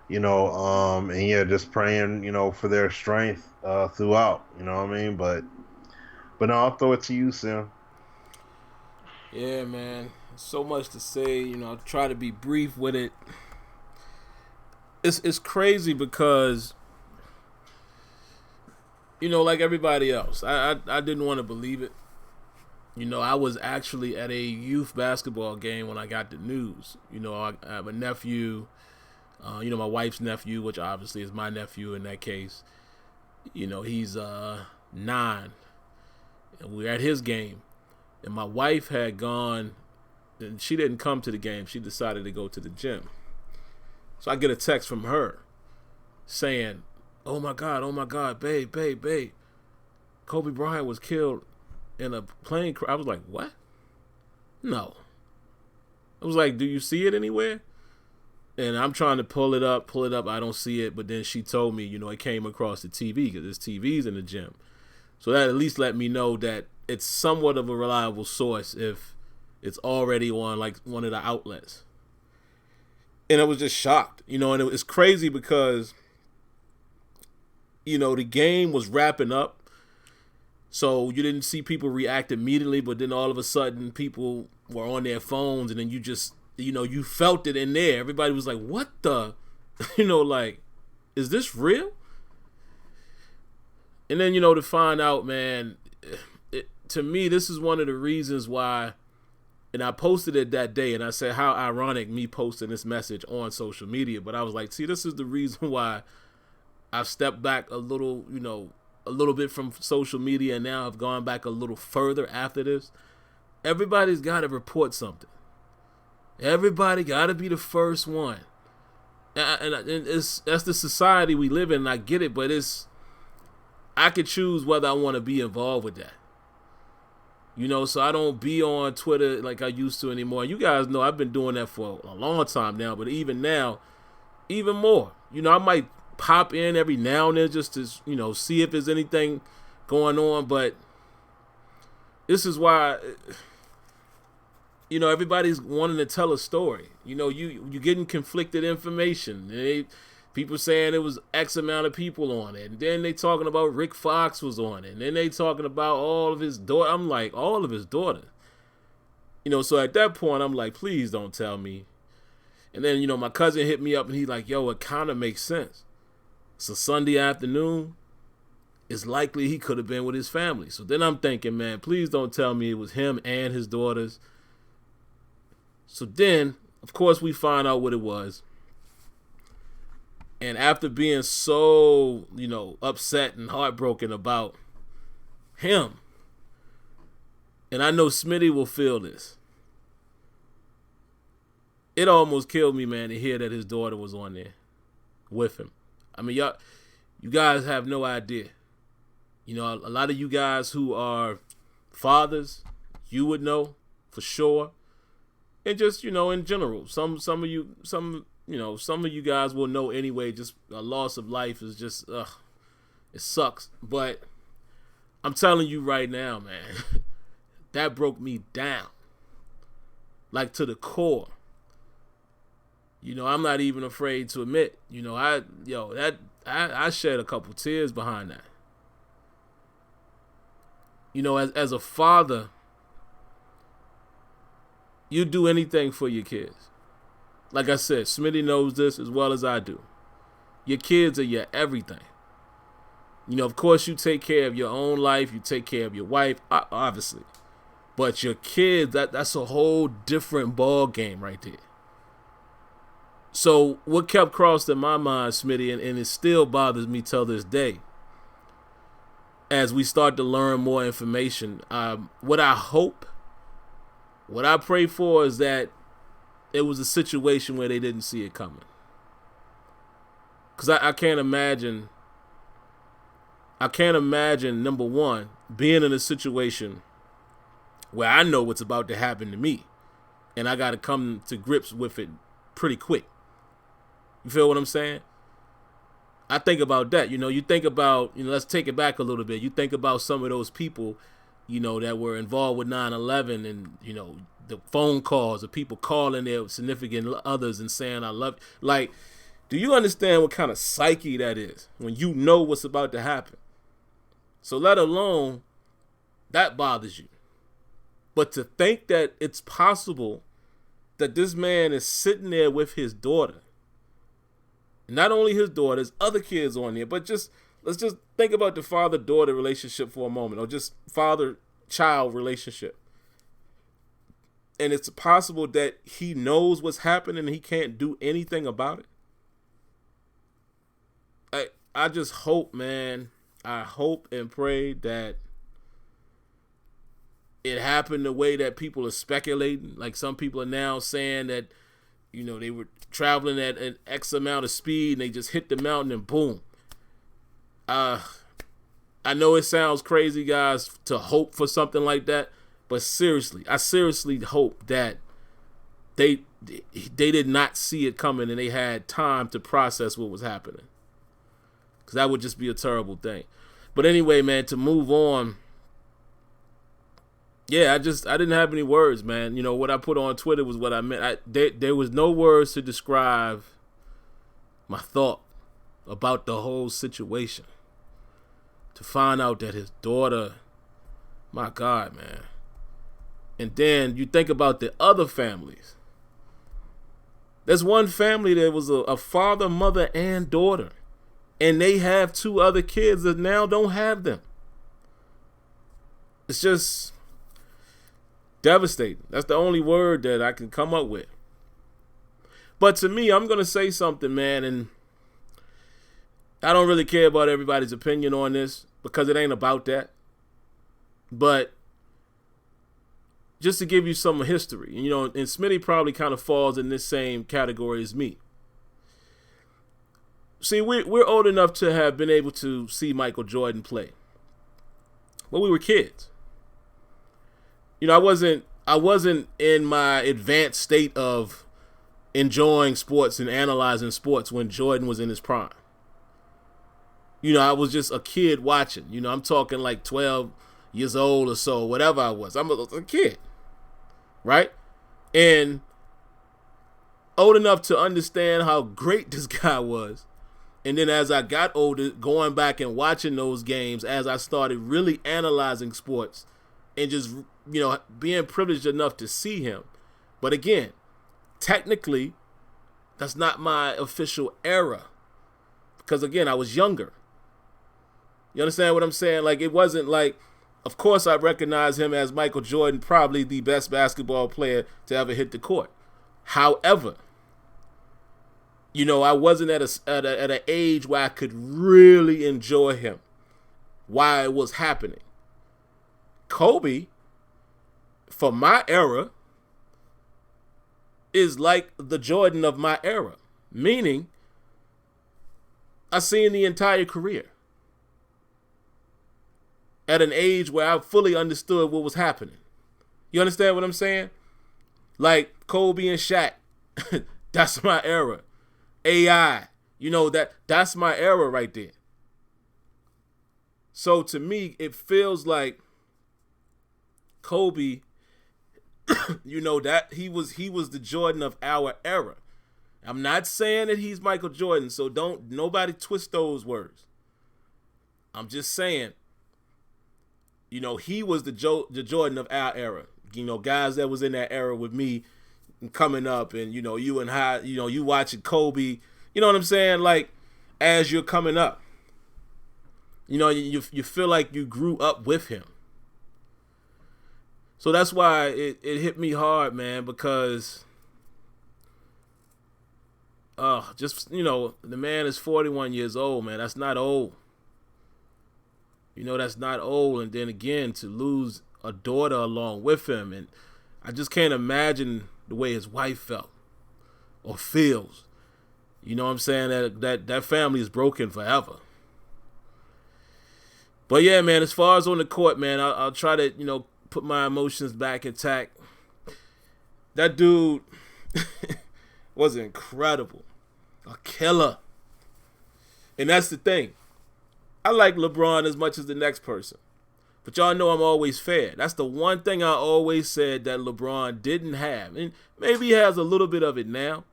And yeah, just praying, for their strength throughout. You know what I mean? But no, I'll throw it to you, Sim. Yeah, man. So much to say. I'll try to be brief with it. It's crazy because like everybody else, I didn't want to believe it. I was actually at a youth basketball game when I got the news. I have a nephew, my wife's nephew, which obviously is my nephew in that case. He's 9, and we're at his game. And my wife had gone, and she didn't come to the game. She decided to go to the gym. So I get a text from her saying, oh my God, babe. Kobe Bryant was killed in a plane crash. I was like, what? No. I was like, do you see it anywhere? And I'm trying to pull it up. I don't see it. But then she told me, it came across the TV because there's TVs in the gym. So that at least let me know that it's somewhat of a reliable source if it's already on like one of the outlets. And I was just shocked, and it was crazy because, the game was wrapping up. So you didn't see people react immediately, but then all of a sudden people were on their phones, and then you just, you felt it in there. Everybody was like, what the, like, is this real? And then, to find out, man, to me, this is one of the reasons why, and I posted it that day, and I said how ironic me posting this message on social media, but I was like, see, this is the reason why I've stepped back a little bit from social media, and now I've gone back a little further after this. Everybody's got to report something. Everybody got to be the first one. And that's the society we live in, and I get it, but I could choose whether I want to be involved with that. So I don't be on Twitter like I used to anymore. You guys know I've been doing that for a long time now, but even now, even more. I might pop in every now and then just to, see if there's anything going on, but this is why, everybody's wanting to tell a story. You're getting conflicted information. People saying it was X amount of people on it. And then they talking about Rick Fox was on it. And then they talking about all of his daughters. I'm like, all of his daughters. So at that point, I'm like, please don't tell me. And then, my cousin hit me up and he's like, yo, it kind of makes sense. It's a Sunday afternoon. It's likely he could have been with his family. So then I'm thinking, man, please don't tell me it was him and his daughters. So then, of course, we find out what it was. And after being so, upset and heartbroken about him, and I know Smitty will feel this, it almost killed me, man, to hear that his daughter was on there with him. I mean, you guys have no idea. A lot of you guys who are fathers, you would know for sure. And just, in general, some of you guys will know anyway. Just a loss of life is just, it sucks. But I'm telling you right now, man, that broke me down, like to the core. I'm not even afraid to admit, I shed a couple tears behind that. As a father, you do anything for your kids. Like I said, Smitty knows this as well as I do. Your kids are your everything. Of course, you take care of your own life. You take care of your wife, obviously. But your kids, that's a whole different ball game right there. So what kept crossing my mind, Smitty, and it still bothers me till this day, as we start to learn more information, what I pray for is that it was a situation where they didn't see it coming. Because I can't imagine, number one, being in a situation where I know what's about to happen to me and I got to come to grips with it pretty quick. You feel what I'm saying? I think about that. You think about, let's take it back a little bit. You think about some of those people, that were involved with 9/11 and, the phone calls of people calling their significant others and saying, I love you. Like, do you understand what kind of psyche that is when you know what's about to happen? So let alone that bothers you. But to think that it's possible that this man is sitting there with his daughter, not only his daughter, there's other kids on there, but let's just think about the father-daughter relationship for a moment, or just father-child relationship. And it's possible that he knows what's happening and he can't do anything about it. I just hope, man, I hope and pray that it happened the way that people are speculating. Like some people are now saying that, they were traveling at an X amount of speed and they just hit the mountain and boom. I know it sounds crazy, guys, to hope for something like that, but seriously, I seriously hope that they did not see it coming and they had time to process what was happening. Because that would just be a terrible thing. But anyway, man, to move on. Yeah, I didn't have any words, man. What I put on Twitter was what I meant. There was no words to describe my thought about the whole situation. To find out that his daughter, my God, man. And then you think about the other families. There's one family that was a father, mother, and daughter. And they have two other kids that now don't have them. It's just devastating. That's the only word that I can come up with. But to me, I'm going to say something, man, and I don't really care about everybody's opinion on this because it ain't about that. But just to give you some history, and Smitty probably kind of falls in this same category as me. See, we're old enough to have been able to see Michael Jordan play. But we were kids. I wasn't in my advanced state of enjoying sports and analyzing sports when Jordan was in his prime. I was just a kid watching. I'm talking like 12 years old or so, whatever I was. I'm a kid, right? And old enough to understand how great this guy was. And then as I got older, going back and watching those games, as I started really analyzing sports and just, being privileged enough to see him. But again, technically, that's not my official era. Because again, I was younger. You understand what I'm saying? Like, it wasn't like, of course I recognize him as Michael Jordan, probably the best basketball player to ever hit the court. However, I wasn't at an age where I could really enjoy him while it was happening. Kobe, for my era, is like the Jordan of my era. Meaning, I seen the entire career at an age where I fully understood what was happening. You understand what I'm saying? Like Kobe and Shaq, that's my era. AI, that's my era right there. So to me, it feels like Kobe, that he was the Jordan of our era. I'm not saying that he's Michael Jordan, so don't nobody twist those words. I'm just saying, he was the Jordan of our era. Guys that was in that era with me coming up, and you and how you watching Kobe. You know what I'm saying? Like, as you're coming up, you feel like you grew up with him. So that's why it hit me hard, man, because the man is 41 years old, man. That's not old. That's not old. And then again, to lose a daughter along with him, and I just can't imagine the way his wife felt or feels. You know what I'm saying? That family is broken forever. But yeah, man, as far as on the court, man, I'll try to, put my emotions back intact. That dude was incredible. A killer. And that's the thing. I like LeBron as much as the next person. But y'all know I'm always fair. That's the one thing I always said that LeBron didn't have. And maybe he has a little bit of it now.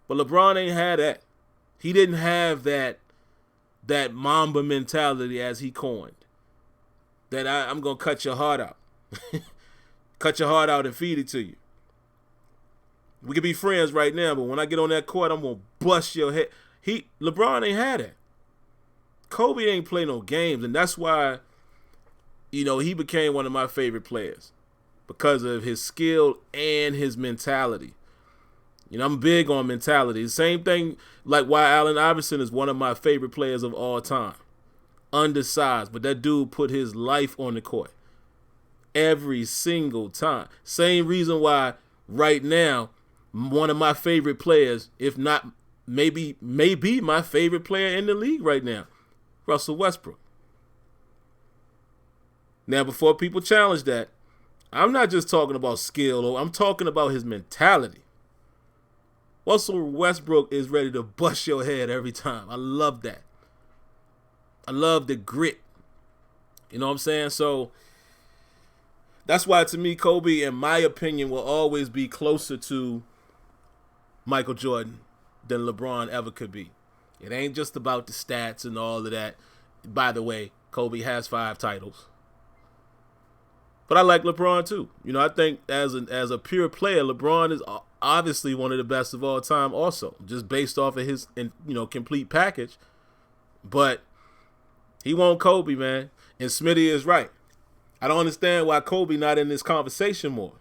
But LeBron ain't had that. He didn't have that Mamba mentality as he coined. That I'm going to cut your heart out. Cut your heart out and feed it to you. We could be friends right now, but when I get on that court, I'm going to bust your head. LeBron ain't had that. Kobe ain't play no games, and that's why, he became one of my favorite players because of his skill and his mentality. I'm big on mentality. The same thing like why Allen Iverson is one of my favorite players of all time. Undersized, but that dude put his life on the court every single time. Same reason why right now one of my favorite players, if not maybe my favorite player in the league right now, Russell Westbrook. Now, before people challenge that, I'm not just talking about skill, I'm talking about his mentality. Russell Westbrook is ready to bust your head every time. I love that. I love the grit. You know what I'm saying? So that's why, to me, Kobe, in my opinion, will always be closer to Michael Jordan than LeBron ever could be. It ain't just about the stats and all of that. By the way, Kobe has 5 titles. But I like LeBron too. I think as a pure player, LeBron is obviously one of the best of all time also, just based off of his complete package. But he won't Kobe, man. And Smitty is right. I don't understand why Kobe not in this conversation more.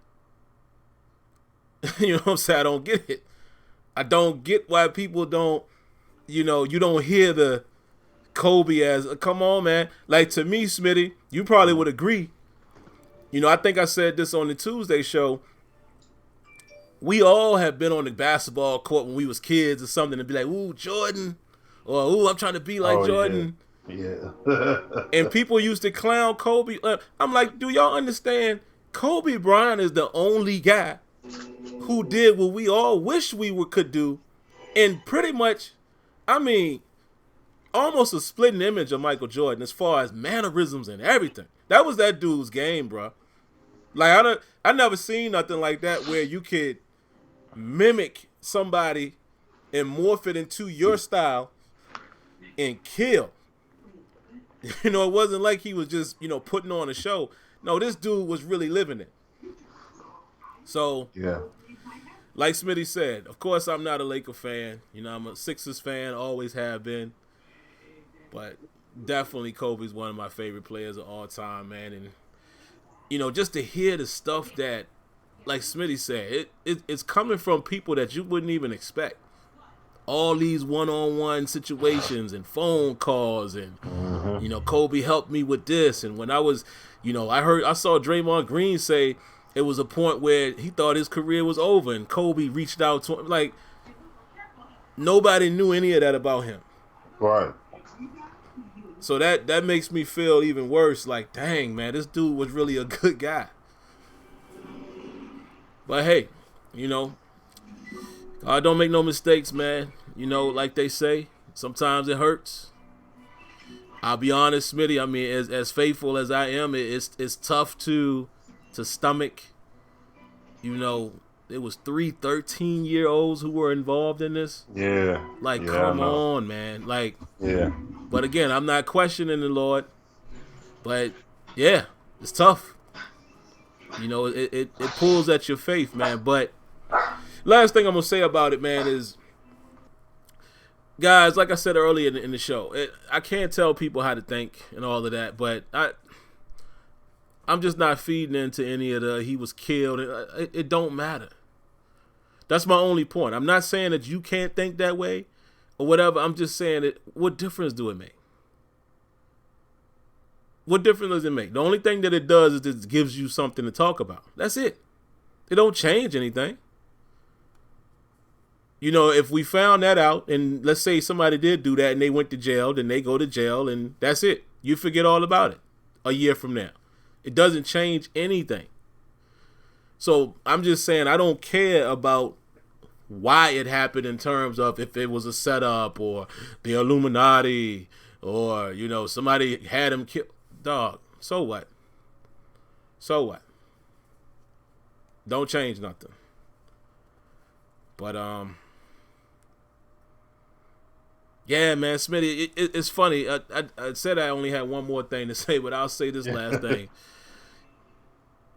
You know what I'm saying? I don't get it. I don't get why people don't, you don't hear the Kobe as, come on, man. Like, to me, Smitty, you probably would agree. I think I said this on the Tuesday show. We all have been on the basketball court when we was kids or something and be like, ooh, Jordan. Or, ooh, I'm trying to be like Jordan. Yeah. And people used to clown Kobe. I'm like, do y'all understand? Kobe Bryant is the only guy who did what we all wish we could do. And pretty much, almost a splitting image of Michael Jordan as far as mannerisms and everything. That was that dude's game, bro. Like, I never seen nothing like that where you could mimic somebody and morph it into your style and kill. It wasn't like he was just, putting on a show. No, this dude was really living it. So, yeah. Like Smitty said, of course I'm not a Laker fan. I'm a Sixers fan, always have been. But definitely Kobe's one of my favorite players of all time, man. And, just to hear the stuff that, like Smitty said, it's coming from people that you wouldn't even expect. All these one-on-one situations and phone calls and, Kobe helped me with this. And when I was, I saw Draymond Green say it was a point where he thought his career was over and Kobe reached out to him. Like, nobody knew any of that about him. Right. So that makes me feel even worse. Like, dang, man, this dude was really a good guy. But hey, God don't make no mistakes, man. Like they say, sometimes it hurts. I'll be honest, Smitty. As faithful as I am, it's tough to stomach. It was 3 13-year-olds who were involved in this. Yeah. Like, come on, man. Like, yeah. But again, I'm not questioning the Lord. But yeah, it's tough. It pulls at your faith, man. But last thing I'm gonna say about it, man, is, guys, like I said earlier in the show, I can't tell people how to think and all of that, but I'm just not feeding into any of the he was killed. It don't matter. That's my only point. I'm not saying that you can't think that way or whatever. I'm just saying that what difference do it make? What difference does it make? The only thing that it does is it gives you something to talk about. That's it. It don't change anything. You know, if we found that out, and let's say somebody did do that and they went to jail, then they go to jail, and that's it. You forget all about it a year from now. It doesn't change anything. So I'm just saying I don't care about why it happened in terms of if it was a setup or the Illuminati or, you know, somebody had him killed. Dog, so what? So what? Don't change nothing. But, yeah, man, Smitty, it's funny. I said I only had one more thing to say, but I'll say this last thing.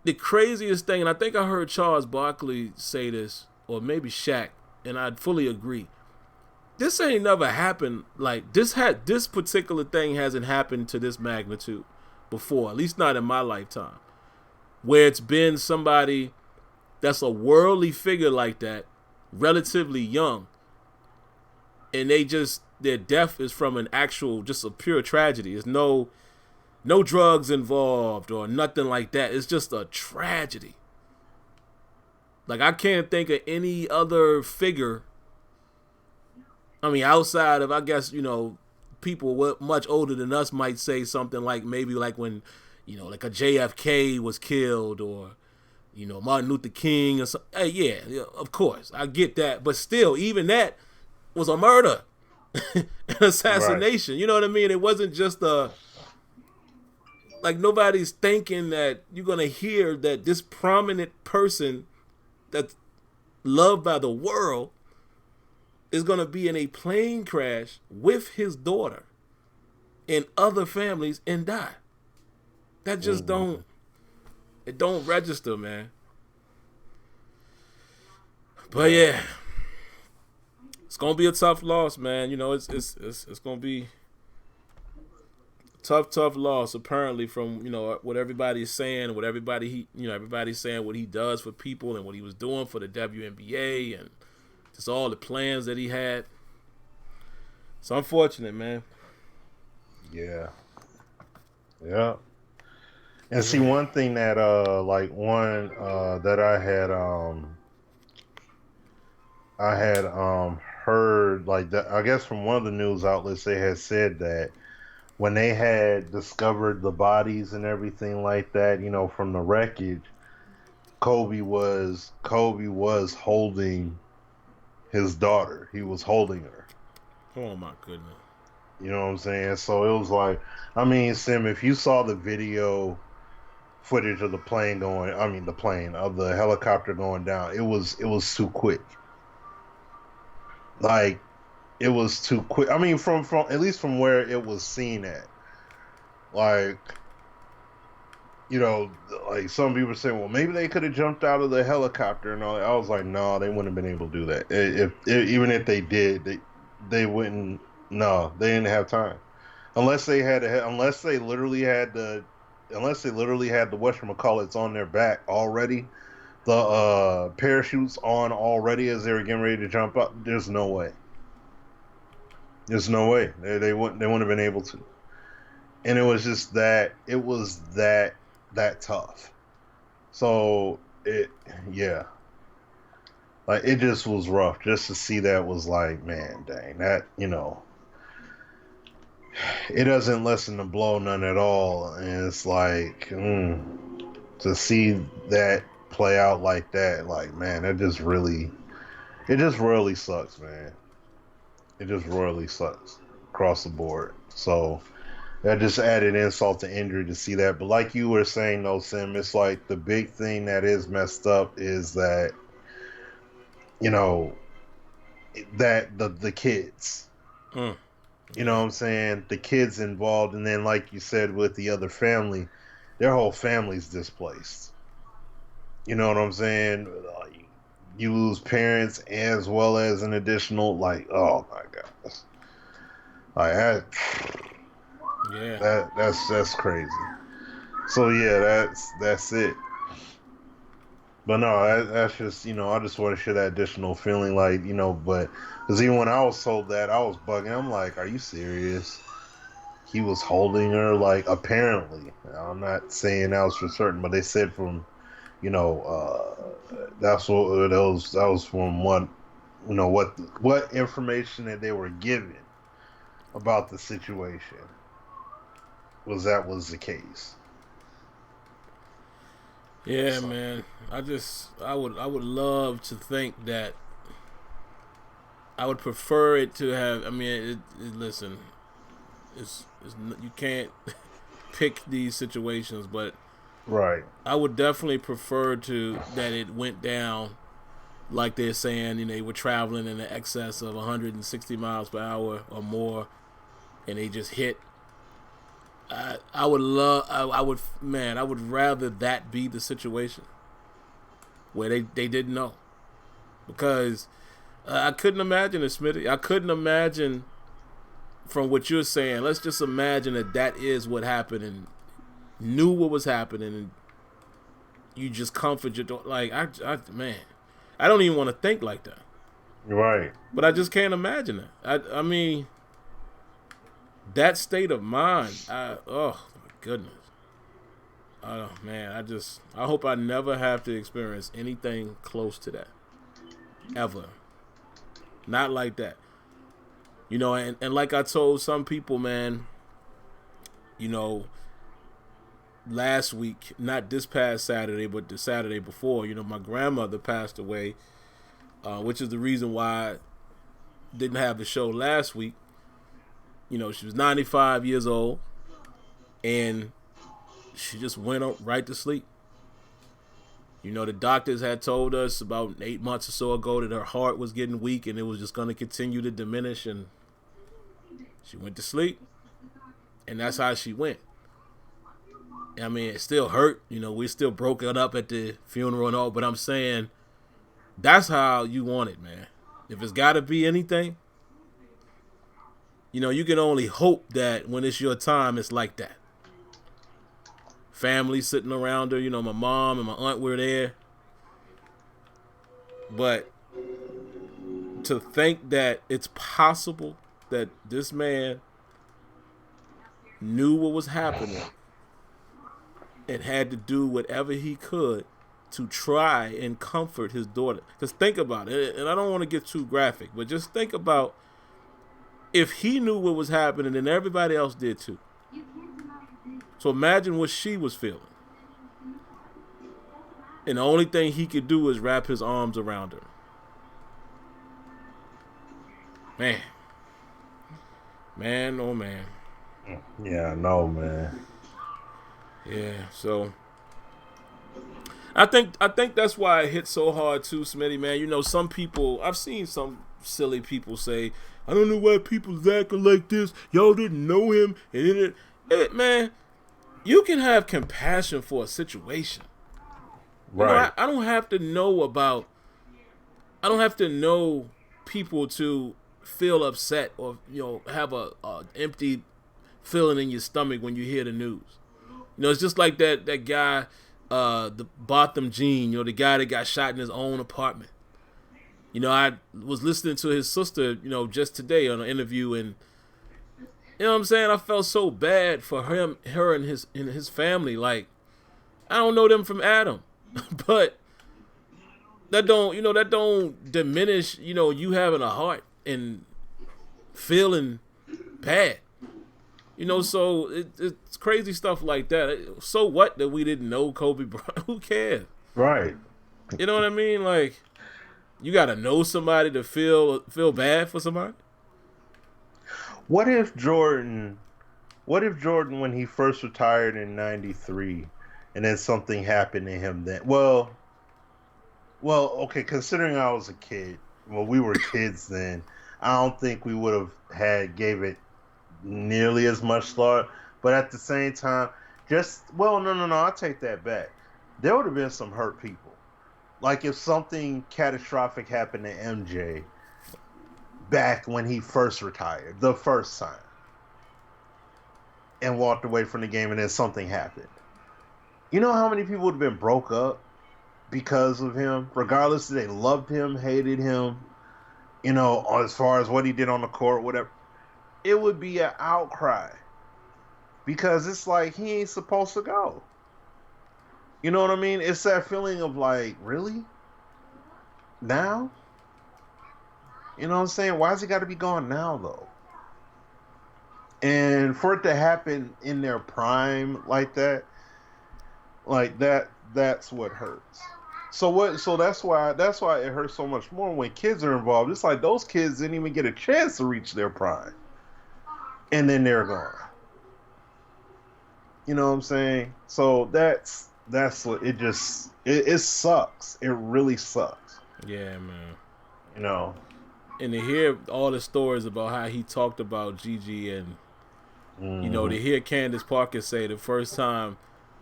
The craziest thing, and I think I heard Charles Barkley say this, or maybe Shaq, and I'd fully agree. This ain't never happened. Like, this particular thing hasn't happened to this magnitude before, at least not in my lifetime, where it's been somebody that's a worldly figure like that, relatively young, and their death is from an actual, just a pure tragedy. There's no drugs involved or nothing like that. It's just a tragedy. Like, I can't think of any other figure. I mean, outside of, I guess, you know, people much older than us might say something like maybe like when, you know, like a JFK was killed or, you know, Martin Luther King or something. Hey, yeah, of course. I get that. But still, even that was a murder. An assassination. Right. You know what I mean? It wasn't just like nobody's thinking that you're going to hear that this prominent person that's loved by the world is going to be in a plane crash with his daughter and other families and die. That just don't register, man. But yeah, it's going to be a tough loss, man. You know, it's going to be tough loss, apparently, from, you know, what everybody's saying, everybody's saying what he does for people and what he was doing for the WNBA and just all the plans that he had. It's unfortunate, man. Yeah. Yeah. And see, one thing that that I had heard, like, that, I guess from one of the news outlets, they had said that when they had discovered the bodies and everything like that, you know, from the wreckage, Kobe was holding his daughter. He was holding her. Oh my goodness. You know what I'm saying? So it was like, I mean, Sim, if you saw the video footage of the helicopter going down, it was too quick. Like, it was too quick. I mean, from at least from where it was seen at. Like, you know, like some people were saying, well, maybe they could have jumped out of the helicopter and all that. I was like, no, they wouldn't have been able to do that. Even if they did, they wouldn't. No, they didn't have time. Unless they literally had the whatchamacallits on their back already, the parachutes on already as they were getting ready to jump up. There's no way. There's no way they wouldn't have been able to. And it was just that tough. So like, it just was rough. Just to see that was like, man, dang, that, you know, it doesn't lessen the blow none at all. And it's like, to see that play out like that, like, man, it just really sucks, man. It just royally sucks across the board. So that just added insult to injury to see that. But like you were saying, though, Sim, it's like the big thing that is messed up is that, you know, that the kids. You know what I'm saying? The kids involved, and then like you said with the other family, their whole family's displaced. You know what I'm saying? You lose parents as well as an additional, like, oh my God, like that. Yeah, that's crazy. So yeah, that's it. But no, that's just, you know, I just want to share that additional feeling, like, you know, but because even when I was told that, I was bugging. I'm like, are you serious? He was holding her, like, apparently. I'm not saying that was for certain, but they said from, you know, that was from what what information that they were given about the situation was the case. Yeah, so, man. I would love to think that I would prefer it to have. I mean, listen, it's you can't pick these situations, but right. I would definitely prefer that it went down like they're saying. They were traveling in the excess of 160 miles per hour or more, and they just hit. I would rather that be the situation where they didn't know, because I couldn't imagine it, Smitty. I couldn't imagine, from what you're saying. Let's just imagine that is what happened and knew what was happening, and you just comfort your daughter. Like man, I don't even want to think like that. Right. But I just can't imagine it. I mean, that state of mind. Oh my goodness. Oh man, I hope I never have to experience anything close to that. Ever. Not like that. And like I told some people, man, last week, not this past Saturday, but the Saturday before, my grandmother passed away, which is the reason why I didn't have the show last week. She was 95 years old, and she just went right to sleep. The doctors had told us about 8 months or so ago that her heart was getting weak and it was just going to continue to diminish, and she went to sleep, and that's how she went. I mean, it still hurt. We still broke it up at the funeral and all, but I'm saying that's how you want it, man. If it's got to be anything, you can only hope that when it's your time, it's like that. Family sitting around her, my mom and my aunt were there. But to think that it's possible that this man knew what was happening and had to do whatever he could to try and comfort his daughter. Because think about it, and I don't want to get too graphic, but just think about if he knew what was happening and everybody else did too. So imagine what she was feeling. And the only thing he could do is wrap his arms around her. Man. Man, oh man. Yeah, I know, man. Yeah, so I think that's why it hit so hard too, Smitty, man. Some people, I've seen some silly people say, I don't know why people's acting like this. Y'all didn't know him. And man, you can have compassion for a situation. Right. I don't have to know people to feel upset or, have a empty feeling in your stomach when you hear the news. It's just like that guy, the Botham Jean, the guy that got shot in his own apartment. I was listening to his sister, just today on an interview, and you know what I'm saying? I felt so bad for her and his family. Like, I don't know them from Adam, but that don't diminish, you having a heart and feeling bad. So it's crazy stuff like that. So what that we didn't know Kobe Bryant? Who cares? Right. You know what I mean? Like, you gotta know somebody to feel bad for somebody. What if Jordan, when he first retired in '93, and then something happened to him then? Well, okay. Considering I was a kid, we were kids then. I don't think we would have gave it nearly as much thought. But at the same time, no, I'll take that back. There would have been some hurt people. Like if something catastrophic happened to MJ back when he first retired, the first time, and walked away from the game, and then something happened. You know how many people would have been broke up because of him, regardless if they loved him, hated him, as far as what he did on the court, whatever. It would be an outcry because it's like he ain't supposed to go. You know what I mean? It's that feeling of like, really? Now? You know what I'm saying? Why's he got to be gone now though? And for it to happen in their prime like that's what hurts. So that's why it hurts so much more when kids are involved. It's like those kids didn't even get a chance to reach their prime, and then they're gone. You know what I'm saying? So that's what it sucks. It really sucks. Yeah, man. You know. And to hear all the stories about how he talked about Gigi, and to hear Candace Parker say the first time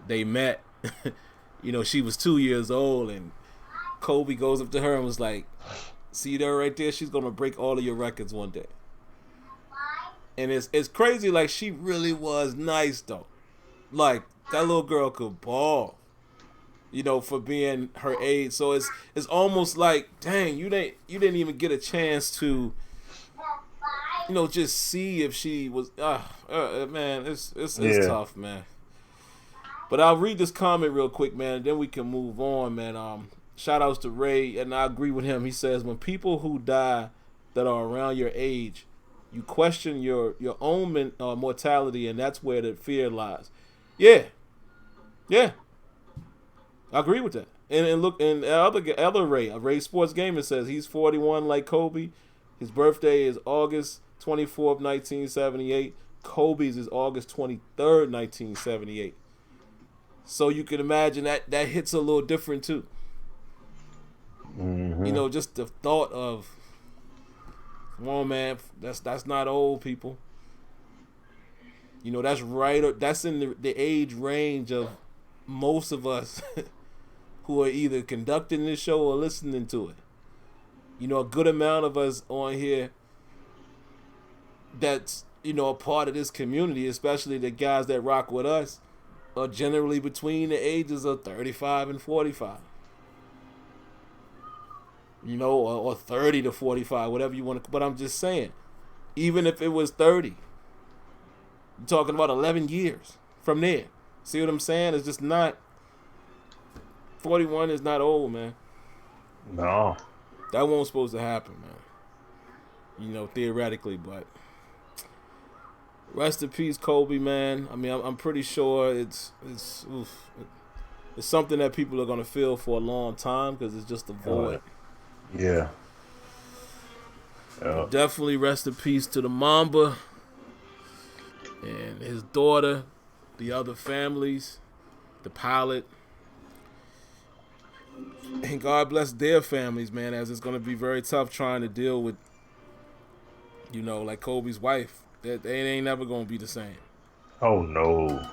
they met, she was 2 years old, and Kobe goes up to her and was like, "See there right there? She's gonna break all of your records one day." And it's crazy. Like, she really was nice though. Like, that little girl could ball, for being her age. So it's almost like, dang, you didn't even get a chance to, just see if she was. Man, it's tough, man. But I'll read this comment real quick, man, and then we can move on, man. Shout outs to Ray, and I agree with him. He says, when people who die that are around your age, you question your own mortality, and that's where the fear lies. Yeah. I agree with that. And look, and other Ray Sports Gamer says he's 41 like Kobe. His birthday is August 24th, 1978. Kobe's is August 23rd, 1978. So you can imagine that hits a little different too. Mm-hmm. Just the thought of, come on, man, that's not old, people. That's right. That's in the age range of most of us who are either conducting this show or listening to it. A good amount of us on here that's, a part of this community, especially the guys that rock with us, are generally between the ages of 35 and 45. Or 30 to 45, whatever you want to. But I'm just saying, even if it was 30, you're talking about 11 years from there. See what I'm saying? It's just not. 41 is not old, man. No. That won't supposed to happen, man. Theoretically, but rest in peace, Kobe, man. I mean, I'm pretty sure it's something that people are gonna feel for a long time because it's just a void. Yeah. Definitely rest in peace to the Mamba and his daughter, the other families, the pilot. And God bless their families, man, as it's going to be very tough trying to deal with, like Kobe's wife. They ain't never going to be the same. Oh, no.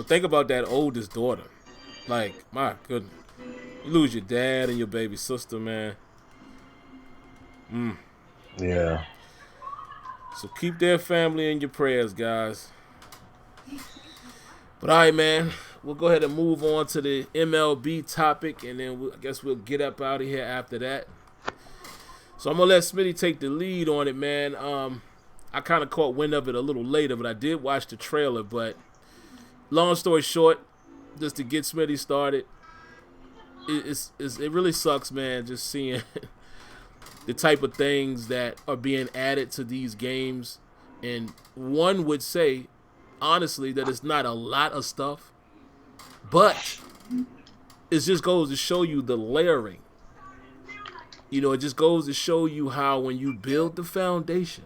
Think about that oldest daughter. Like, my goodness. You lose your dad and your baby sister, man. Yeah. So keep their family in your prayers, guys. But all right, man. We'll go ahead and move on to the MLB topic, and then I guess we'll get up out of here after that. So I'm going to let Smitty take the lead on it, man. I kind of caught wind of it a little later, but I did watch the trailer. But long story short, just to get Smitty started, it really sucks, man, just seeing the type of things that are being added to these games. And one would say, honestly, that it's not a lot of stuff. But it just goes to show you the layering. It just goes to show you how when you build the foundation,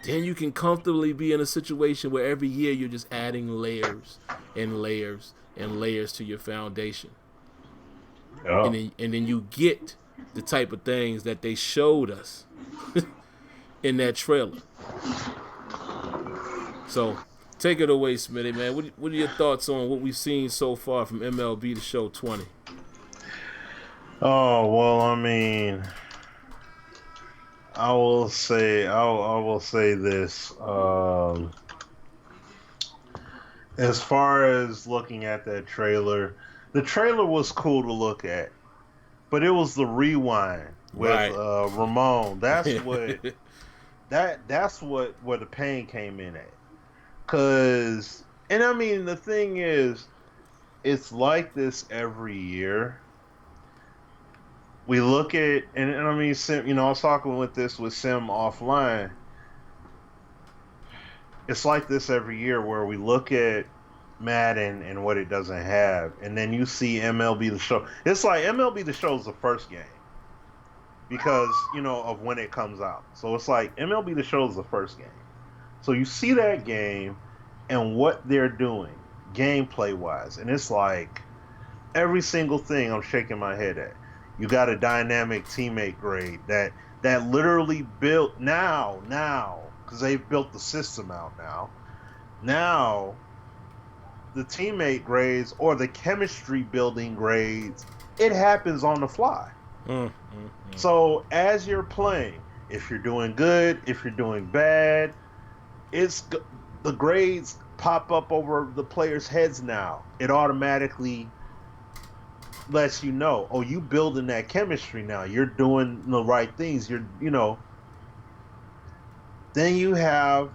then you can comfortably be in a situation where every year you're just adding layers and layers and layers to your foundation. Yeah. And then you get the type of things that they showed us in that trailer. So take it away, Smitty, man. What are your thoughts on what we've seen so far from MLB The Show 20? Oh, well, I mean, I will say this. As far as looking at that trailer, the trailer was cool to look at, but it was the rewind with Ramon. That's what that's what where the pain came in at. And I mean, the thing is, it's like this every year. we look at, and I mean, Sim, you know, I was talking with Sim offline. It's like this every year where we look at Madden and what it doesn't have, and then you see MLB The Show. It's like MLB The Show is the first game because, you know, of when it comes out. So it's like MLB The Show is the first game. So you see that game and what they're doing gameplay wise, and it's like every single thing I'm shaking my head at. You got a dynamic teammate grade that literally built now because they've built the system out now. Now the teammate grades or the chemistry building grades, it happens on the fly. So as you're playing, if you're doing good, if you're doing bad, the grades pop up over the players' heads now. It automatically lets you know, oh, you building that chemistry now. You're doing the right things. You know. Then you have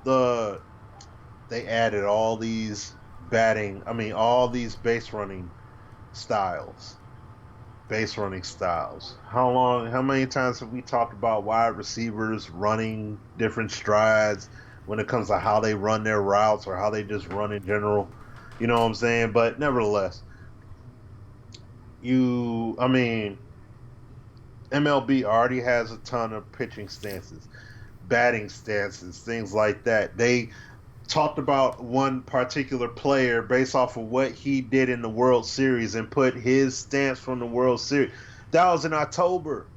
they added all these all these base running styles. How many times have we talked about wide receivers running different strides when it comes to how they run their routes or how they just run in general? You know what I'm saying? But nevertheless, MLB already has a ton of pitching stances, batting stances, things like that. They talked about one particular player based off of what he did in the World Series and put his stance from the World Series. That was in October.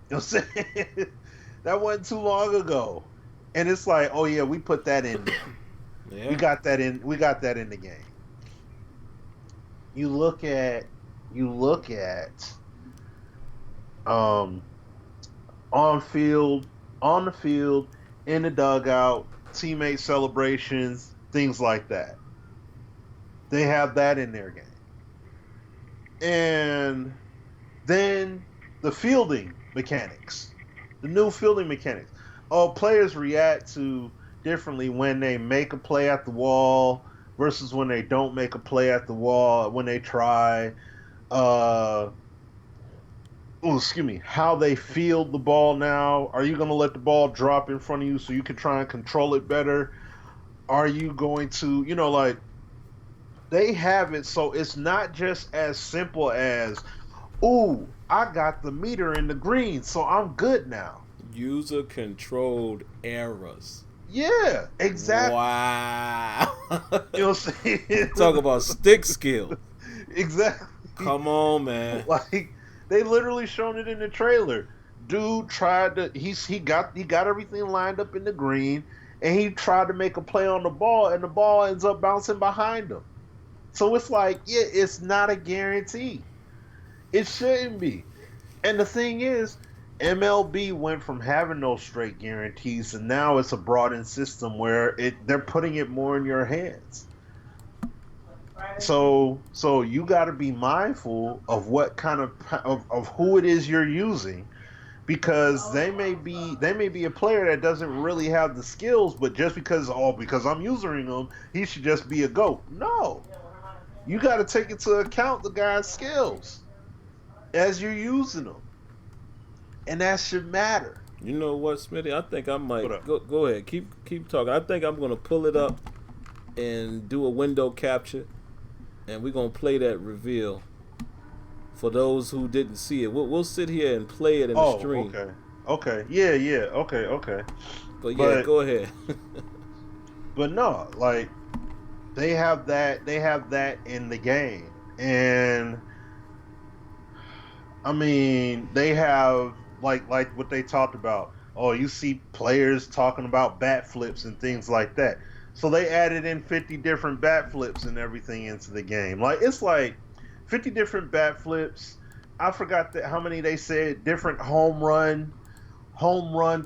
You know what I'm saying? That wasn't too long ago. And it's like, oh yeah, we put that in there. Yeah. We got that in the game. You look at on the field, in the dugout, teammate celebrations, things like that. They have that in their game. And then the fielding mechanics, the new fielding mechanics. Oh, players react to differently when they make a play at the wall versus when they don't make a play at the wall, when they try. How they field the ball now. Are you going to let the ball drop in front of you so you can try and control it better? Are you going to, like, they have it so it's not just as simple as, ooh, I got the meter in the green, so I'm good now. User controlled errors. Yeah, exactly. Wow. You know what I'm saying? Talk about stick skill. Exactly. Come on, man. Like, they literally shown it in the trailer. Dude tried to he got everything lined up in the green, and he tried to make a play on the ball, and the ball ends up bouncing behind him. So it's like, yeah, it's not a guarantee. It shouldn't be. And the thing is, MLB went from having those straight guarantees, and now it's a broadened system where they're putting it more in your hands. So you got to be mindful of what kind of who it is you're using, because they may be a player that doesn't really have the skills, but just because I'm using him, he should just be a GOAT. No, you got to take into account the guy's skills as you're using them, and that should matter. You know what, Smitty? I think I might go ahead. Keep talking. I think I'm gonna pull it up and do a window capture. And we're going to play that reveal for those who didn't see it. We'll sit here and play it in the stream. Okay. Yeah. Okay. But go ahead. But no, like, they have that in the game. And I mean, they have like what they talked about. Oh, you see players talking about bat flips and things like that. So they added in 50 different bat flips and everything into the game. Like, it's like 50 different bat flips. I forgot how many they said, different home run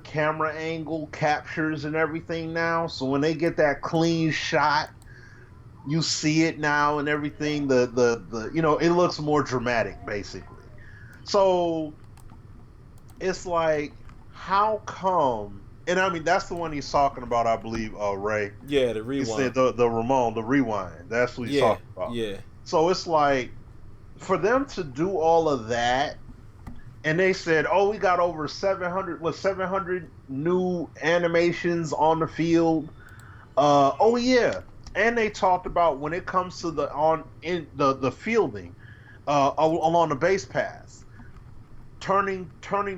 camera angle captures and everything now. So when they get that clean shot, you see it now and everything. The it looks more dramatic, basically. So it's like, how come? And I mean, that's the one he's talking about, I believe, Ray. Yeah, the rewind. He said the Ramon, the rewind. That's what he's talking about. Yeah. So it's like, for them to do all of that and they said, "Oh, we got over 700 new animations on the field." Oh yeah, and they talked about when it comes to the fielding, along the base paths, turning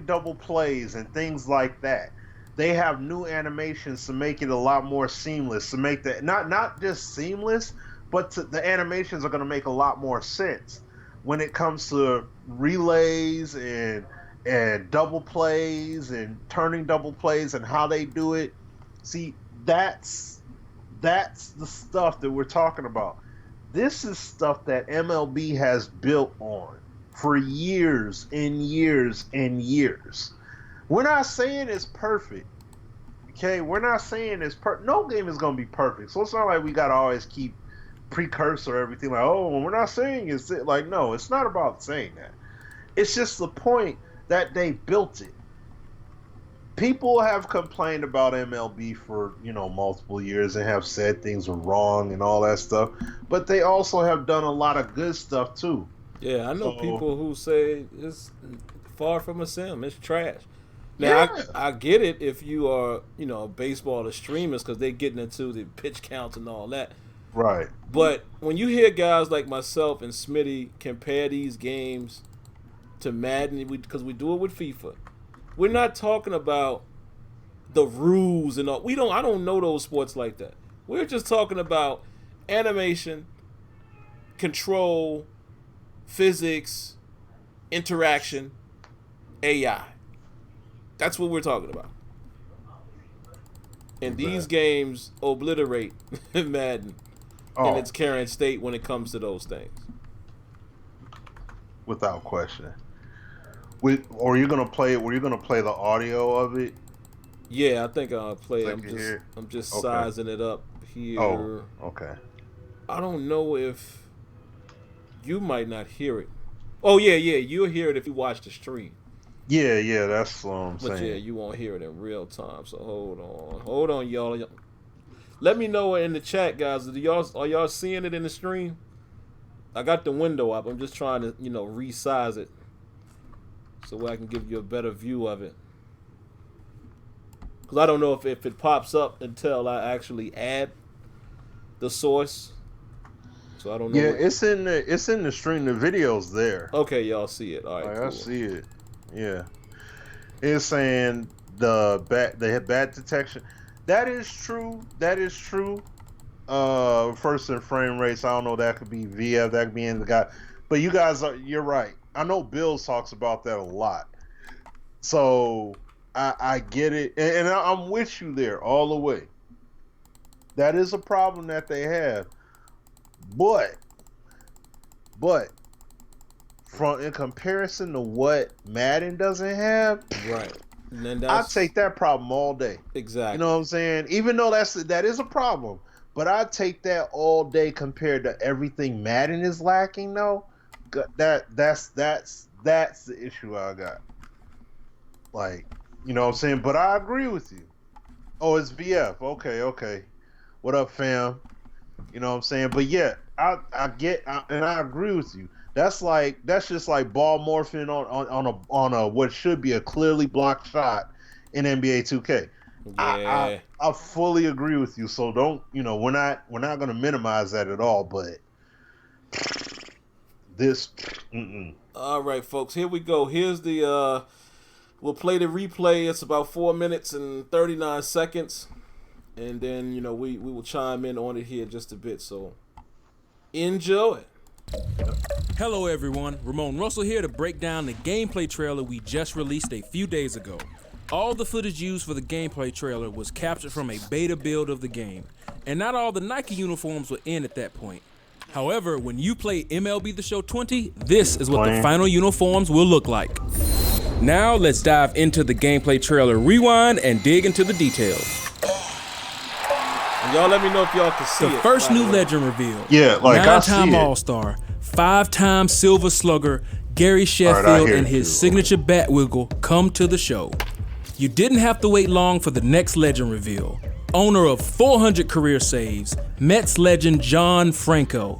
double plays and things like that. They have new animations to make it a lot more seamless. To make that not just seamless, but the animations are going to make a lot more sense when it comes to relays and double plays and turning double plays and how they do it. See, that's the stuff that we're talking about. This is stuff that MLB has built on for years and years and years. We're not saying it's perfect. Okay, we're not saying it's perfect. No game is going to be perfect. So it's not like we got to always keep precursor everything like, oh, we're not saying it's like, no, it's not about saying that. It's just the point that they built it. People have complained about MLB for, multiple years and have said things were wrong and all that stuff, but they also have done a lot of good stuff too. Yeah, I know people who say it's far from a sim. It's trash. Now, yeah. I get it if you are, baseball extremists because they're getting into the pitch counts and all that. Right. But when you hear guys like myself and Smitty compare these games to Madden, because we do it with FIFA, we're not talking about the rules and all. I don't know those sports like that. We're just talking about animation, control, physics, interaction, AI. That's what we're talking about. And these games obliterate Madden in its current state when it comes to those things. Without question. Or you're gonna play it? Were you gonna play the audio of it? Yeah, I think I'll play it. I'm just sizing it up here. Oh, okay. I don't know if you might not hear it. Oh yeah, you'll hear it if you watch the stream. Yeah, that's what I'm saying. But yeah, you won't hear it in real time. So hold on, y'all. Let me know in the chat, guys. Are y'all seeing it in the stream? I got the window up. I'm just trying to resize it so I can give you a better view of it. Because I don't know if it pops up until I actually add the source. So I don't know. Yeah, it's in the stream. The video's there. Okay, y'all see it. All right, cool. I see it. Yeah, it's saying the bat detection. That is true. First in frame rates. I don't know. That could be VF. That could be in the guy. But you're right. I know Bills talks about that a lot. So I get it, and I'm with you there all the way. That is a problem that they have, but in comparison to what Madden doesn't have, right? I take that problem all day. Exactly. You know what I'm saying? Even though that is a problem, but I take that all day compared to everything Madden is lacking. Though, that's the issue I got. Like, you know what I'm saying? But I agree with you. Oh, it's VF. Okay. What up, fam? You know what I'm saying? But yeah, I agree with you. That's just like ball morphing on a what should be a clearly blocked shot in NBA 2K. Yeah. I fully agree with you. So don't, we're not going to minimize that at all, but this All right, folks, here we go. Here's the we'll play the replay. It's about 4 minutes and 39 seconds. And then, we will chime in on it here just a bit. So enjoy. Hello everyone, Ramon Russell here to break down the gameplay trailer we just released a few days ago. All the footage used for the gameplay trailer was captured from a beta build of the game, and not all the Nike uniforms were in at that point. However, when you play MLB The Show 20, this is what the final uniforms will look like. Now let's dive into the gameplay trailer, rewind, and dig into the details. And y'all let me know if y'all can see it. The first new legend reveal. Yeah, like I see it. 9-time All-Star, 5-time Silver Slugger, Gary Sheffield and his signature bat wiggle come to the show. You didn't have to wait long for the next legend reveal. Owner of 400 career saves, Mets legend John Franco,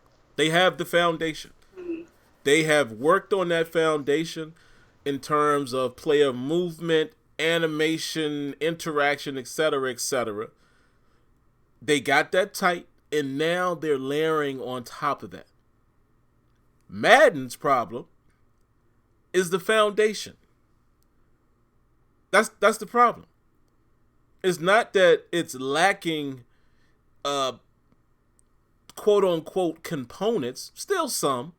They have the foundation. They have worked on that foundation in terms of player movement, animation, interaction, etc., etc. They got that tight, and now they're layering on top of that. Madden's problem is the foundation. That's the problem. It's not that it's lacking quote unquote components, still some,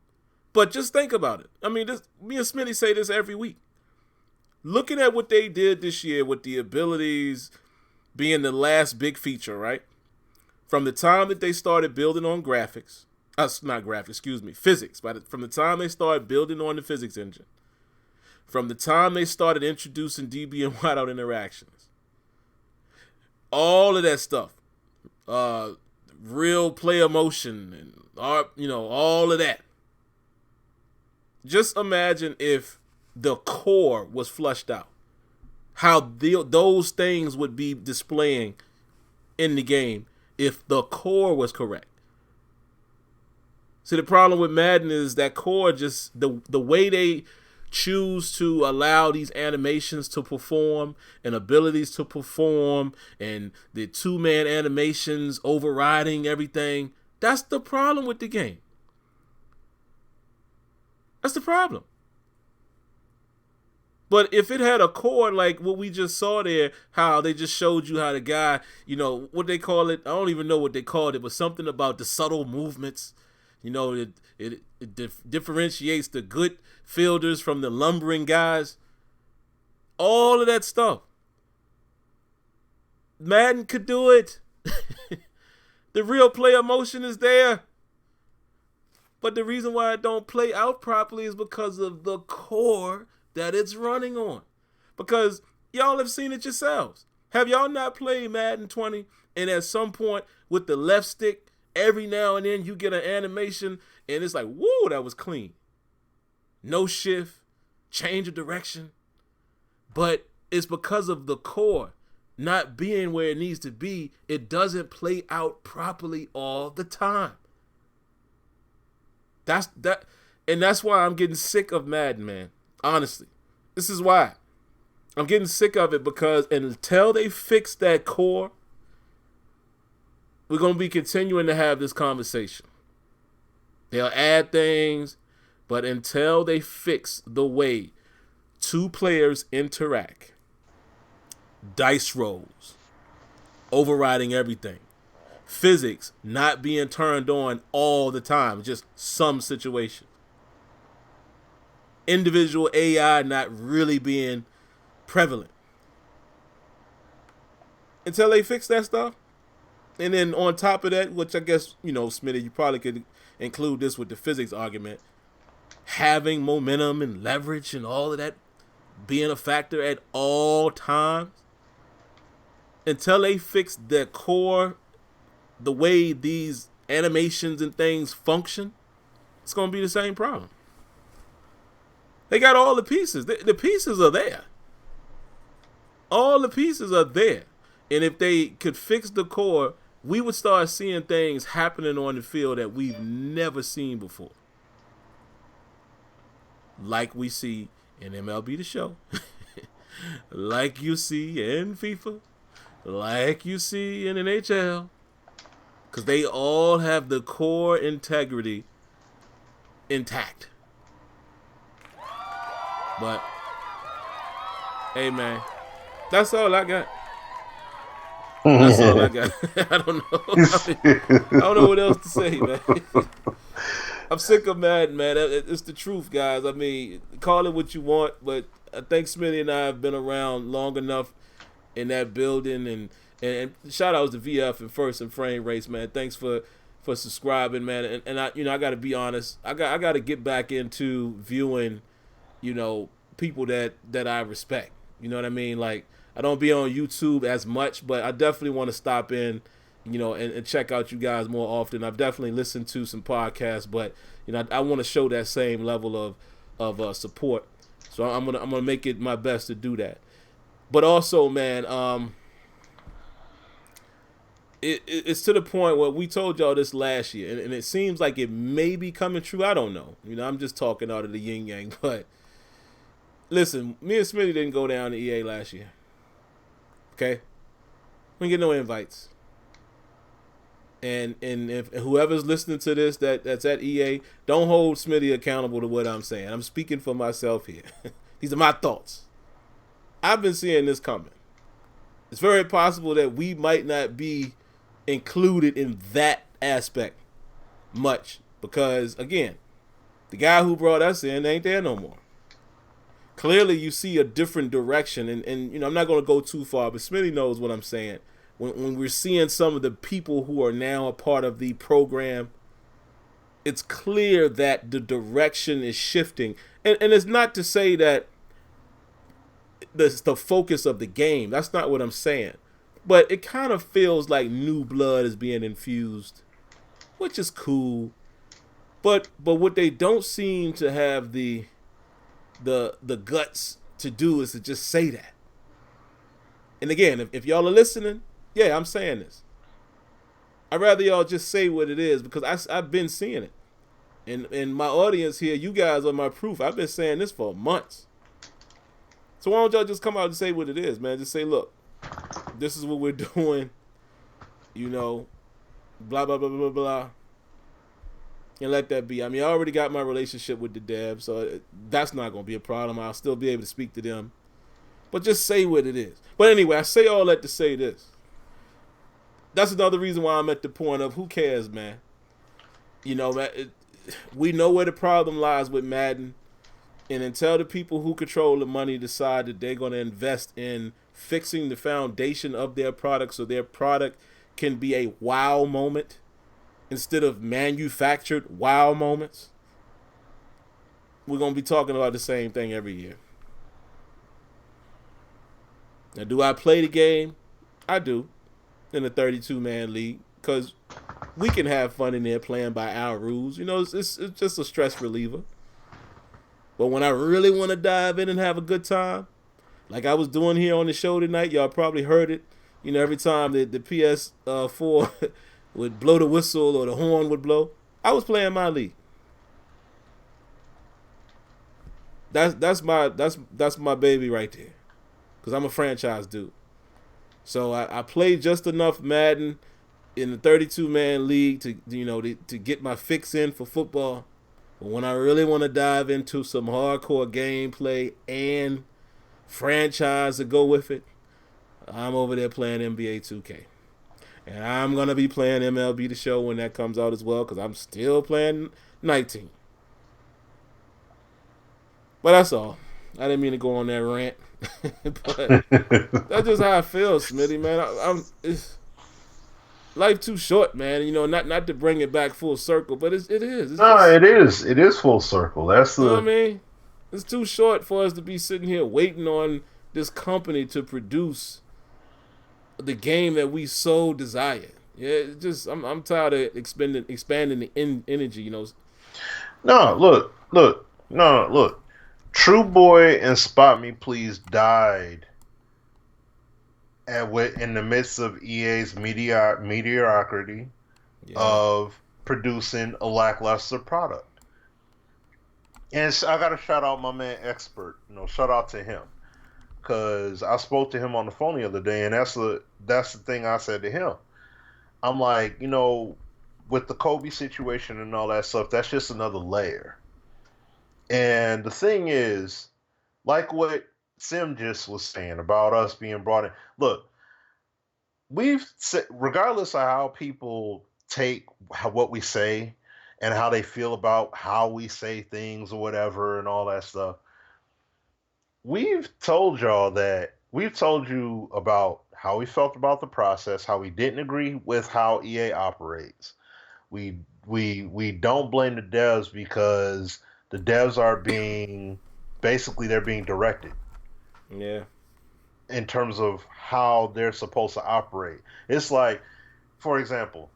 but just think about it. I mean, me and Smitty say this every week. Looking at what they did this year with the abilities being the last big feature, right? From the time that they started building on physics, from the time they started building on the physics engine, from the time they started introducing DB and wideout interactions, all of that stuff, real player motion and all of that. Just imagine if the core was flushed out, how those things would be displaying in the game if the core was correct. See, the problem with Madden is that core, just the way they choose to allow these animations to perform and abilities to perform and the two-man animations overriding everything, that's the problem with the game. That's the problem. But if it had a core like what we just saw there, how they just showed you how the guy, what they call it, I don't even know what they called it, but something about the subtle movements. It differentiates the good fielders from the lumbering guys. All of that stuff. Madden could do it. The real player motion is there. But the reason why it don't play out properly is because of the core that it's running on. Because y'all have seen it yourselves. Have y'all not played Madden 20 and at some point with the left stick, every now and then you get an animation and it's like, whoa, that was clean. No shift, change of direction. But it's because of the core not being where it needs to be, it doesn't play out properly all the time. That's why I'm getting sick of Madden, man. Honestly. This is why. I'm getting sick of it because until they fix that core, we're going to be continuing to have this conversation. They'll add things, but until they fix the way two players interact, dice rolls, overriding everything, physics not being turned on all the time, just some situation, individual AI not really being prevalent. Until they fix that stuff, and then on top of that, which I guess, Smitty, you probably could include this with the physics argument, having momentum and leverage and all of that being a factor at all times, until they fix the core, the way these animations and things function, it's going to be the same problem. They got all the pieces. The pieces are there. All the pieces are there. And if they could fix the core, we would start seeing things happening on the field that we've never seen before. Like we see in MLB The Show. Like you see in FIFA. Like you see in NHL. Because they all have the core integrity intact. But, hey, man, that's all I got. That's all I got. I don't know. I don't know what else to say, man. I'm sick of Madden, man. It's the truth, guys. I mean, call it what you want, but I think Smitty and I have been around long enough in that building, and shout outs to VF and First and Frame Race, man. Thanks for subscribing, man. And I got to be honest. I got to get back into viewing, people that I respect. You know what I mean? Like, I don't be on YouTube as much, but I definitely want to stop in, and check out you guys more often. I've definitely listened to some podcasts, but I want to show that same level of support. So I'm gonna make it my best to do that. But also, man, it's to the point where we told y'all this last year, and it seems like it may be coming true. I don't know. I'm just talking out of the yin yang. But listen, me and Smitty didn't go down to EA last year. Okay, we didn't get no invites. And if whoever's listening to this that's at EA, don't hold Smitty accountable to what I'm saying. I'm speaking for myself here. These are my thoughts. I've been seeing this coming. It's very possible that we might not be included in that aspect much because, again, the guy who brought us in ain't there no more. Clearly, you see a different direction, and I'm not going to go too far, but Smitty knows what I'm saying. When we're seeing some of the people who are now a part of the program, it's clear that the direction is shifting, and it's not to say that the focus of the game. That's not what I'm saying. But it kind of feels like new blood is being infused, which is cool. But what they don't seem to have the guts to do is to just say that. And again, if y'all are listening, yeah, I'm saying this. I'd rather y'all just say what it is because I've been seeing it. And my audience here, you guys are my proof. I've been saying this for months. So why don't y'all just come out and say what it is, man? Just say, look, this is what we're doing, blah, blah, blah, blah, blah, and let that be. I mean, I already got my relationship with the dev, so that's not going to be a problem. I'll still be able to speak to them. But just say what it is. But anyway, I say all that to say this. That's another reason why I'm at the point of who cares, man. We know where the problem lies with Madden. And until the people who control the money decide that they're going to invest in fixing the foundation of their product so their product can be a wow moment instead of manufactured wow moments, we're going to be talking about the same thing every year. Now, do I play the game? I do, in a 32-man league, because we can have fun in there playing by our rules. It's just a stress reliever. But when I really want to dive in and have a good time, like I was doing here on the show tonight, y'all probably heard it. Every time the PS4 would blow the whistle or the horn would blow, I was playing my league. That's my baby right there, because I'm a franchise dude. So I played just enough Madden in the 32-man league to get my fix in for football. But when I really want to dive into some hardcore gameplay and franchise to go with it, I'm over there playing NBA 2K. And I'm going to be playing MLB The Show when that comes out as well, because I'm still playing 19. But that's all. I didn't mean to go on that rant. But that's just how I feel, Smitty, man. It's life too short, man. Not to bring it back full circle, but it is. It is full circle. That's the. You know what I mean? It's too short for us to be sitting here waiting on this company to produce the game that we so desire. Yeah, I'm tired of expanding the energy. No, look. True Boy and Spot Me Please died in the midst of EA's mediocrity of producing a lackluster product. And I got to shout out my man Expert. Shout out to him, because I spoke to him on the phone the other day, and that's the thing I said to him. I'm like, with the Kobe situation and all that stuff, that's just another layer. And the thing is, like what Sim just was saying about us being brought in. Look, we've said, regardless of how people take what we say and how they feel about how we say things or whatever and all that stuff, we've told you about how we felt about the process, how we didn't agree with how EA operates. We don't blame the devs because the devs are being directed. Yeah. In terms of how they're supposed to operate. It's like, for example,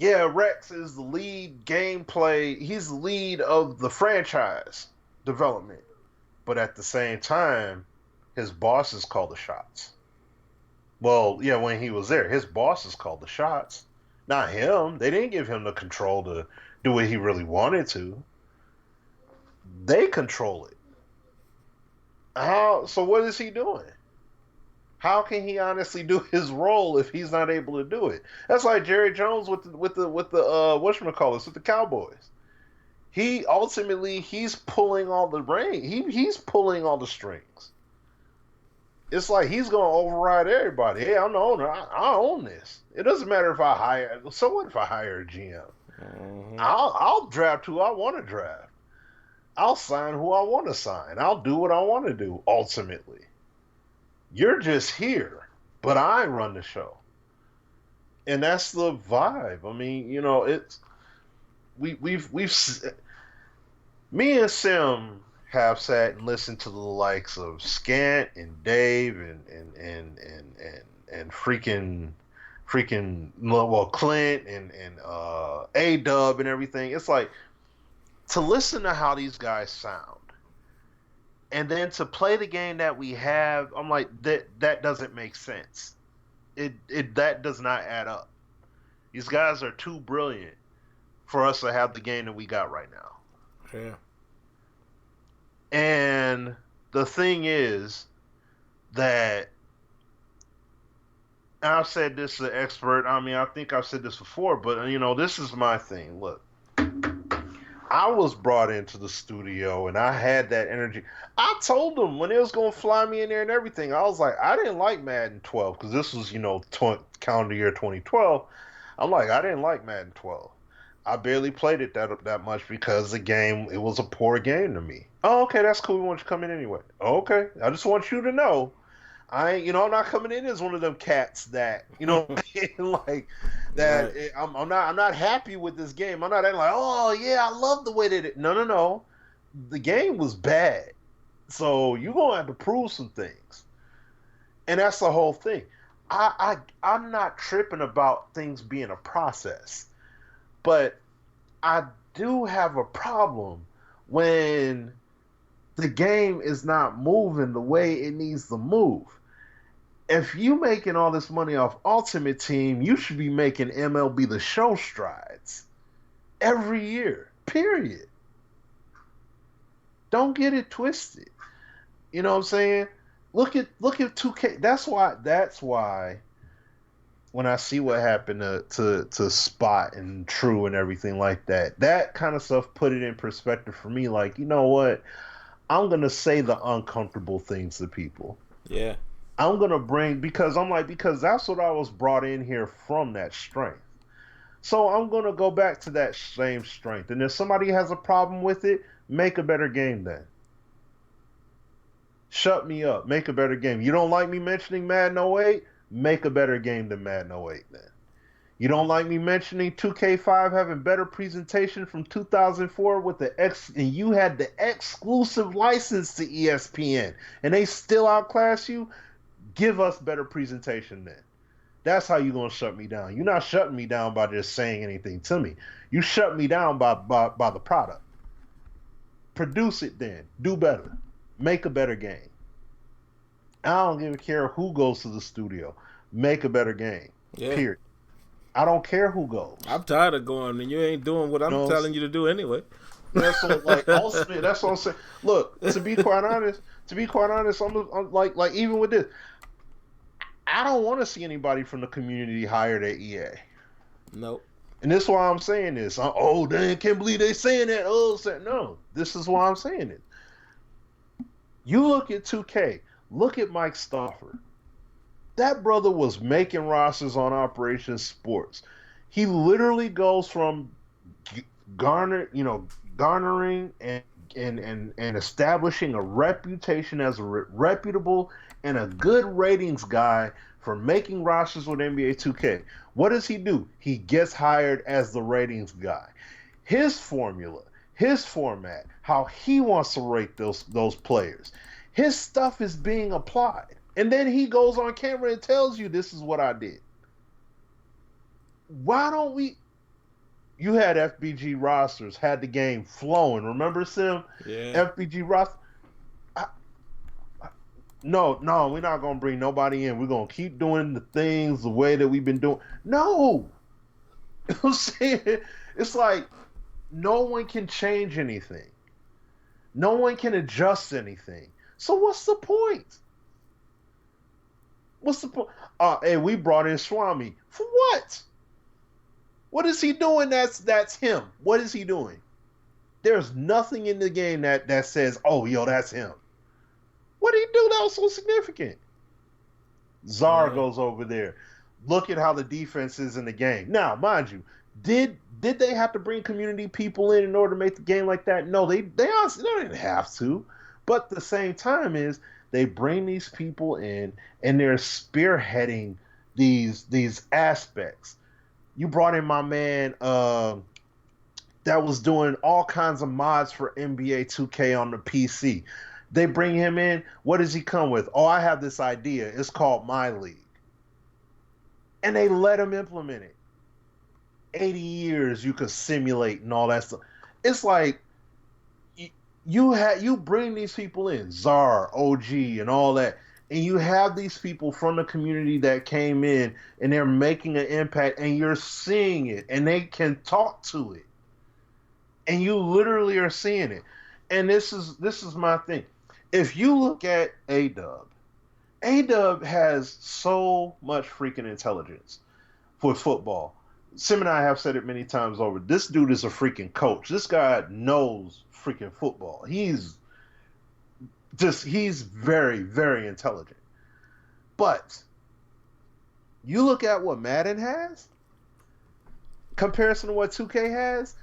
Rex is the lead gameplay, he's the lead of the franchise development. But at the same time, his bosses call the shots. Well, yeah, when he was there, his bosses called the shots, not him. They didn't give him the control to do what he really wanted to. They control it. How? So what is he doing? How can he honestly do his role if he's not able to do it? That's like Jerry Jones with the whatchamacallits with the Cowboys. He ultimately he's pulling all the rein. He's pulling all the strings. It's like he's gonna override everybody. Hey, I'm the owner. I own this. It doesn't matter if I hire. So what if I hire a GM? Mm-hmm. I'll draft who I want to draft. I'll sign who I want to sign. I'll do what I want to do. Ultimately, you're just here, but I run the show, and that's the vibe. I mean, it's we've me and Sim have sat and listened to the likes of Scant and Dave and freaking well Clint and A Dub and everything. It's like to listen to how these guys sound, and then to play the game that we have. I'm like that doesn't make sense. That does not add up. These guys are too brilliant for us to have the game that we got right now. Yeah. And the thing is that I've said this to an expert. I mean, I think I've said this before, but this is my thing. Look, I was brought into the studio and I had that energy. I told them when they was gonna fly me in there and everything. I was like, I didn't like Madden 12 because this was calendar year 2012. I'm like, I didn't like Madden 12. I barely played it that much because the game, it was a poor game to me. Oh, okay, that's cool. We want you to come in anyway. Okay, I just want you to know, I'm not coming in as one of them cats that, like that. Right. I'm not happy with this game. I'm not like, oh yeah, I love the way that it. No. The game was bad, so you're gonna have to prove some things, and that's the whole thing. I'm not tripping about things being a process. But I do have a problem when the game is not moving the way it needs to move. If you making all this money off Ultimate Team, you should be making MLB The Show strides every year, period. Don't get it twisted. You know what I'm saying? Look at 2K. That's why when I see what happened to Spot and True and everything like that kind of stuff put it in perspective for me. Like, you know what? I'm going to say the uncomfortable things to people. Yeah. I'm going to because that's what I was brought in here from, that strength. So I'm going to go back to that same strength. And if somebody has a problem with it, make a better game then. Shut me up. Make a better game. You don't like me mentioning Madden 08? Make a better game than Madden 08 then. You don't like me mentioning 2K5 having better presentation from 2004 with and you had the exclusive license to ESPN and they still outclass you? Give us better presentation then. That's how you're going to shut me down. You're not shutting me down by just saying anything to me. You shut me down by the product. Produce it then. Do better. Make a better game. I don't give a care who goes to the studio. Make a better game. Yeah. Period. I don't care who goes. I'm tired of going, and you ain't doing what I'm telling you to do anyway. That's what, ultimately, that's what I'm saying. Look, to be quite honest, I'm like even with this, I don't want to see anybody from the community hired at EA. Nope. And this is why I'm saying this. Oh, dang, can't believe they saying that. Oh, no, this is why I'm saying it. You look at 2K. Look at Mike Stauffer. That brother was making rosters on Operation Sports. He literally goes from garnering and establishing a reputation as a reputable and a good ratings guy for making rosters with NBA 2K. What does he do? He gets hired as the ratings guy. His formula, his format, how he wants to rate those players. His stuff is being applied. And then he goes on camera and tells you, this is what I did. Why don't we... You had FBG rosters, had the game flowing. Remember, Sim? Yeah. FBG roster... no, we're not gonna bring nobody in. We're gonna keep doing the things the way that we've been doing. No, you know what I'm saying? It's like no one can change anything. No one can adjust anything. So what's the point? What's the point? Hey, we brought in Swami. For what? What is he doing? That's him. What is he doing? There's nothing in the game that says, oh, yo, that's him. What did he do that was so significant? Czar goes over there. Look at how the defense is in the game. Now, mind you, did they have to bring community people in order to make the game like that? No, they honestly didn't have to. But at the same time is they bring these people in and they're spearheading these aspects. You brought in my man that was doing all kinds of mods for NBA 2K on the PC. They bring him in. What does he come with? Oh, I have this idea. It's called My League. And they let him implement it. 80 years you could simulate and all that stuff. It's like you bring these people in, Czar, OG, and all that, and you have these people from the community that came in and they're making an impact, and you're seeing it, and they can talk to it, and you literally are seeing it. And this is my thing. If you look at A-Dub has so much freaking intelligence for football. Sim and I have said it many times over. This dude is a freaking coach. This guy knows freaking football. He's very, very intelligent. But you look at what Madden has, comparison to what 2K has,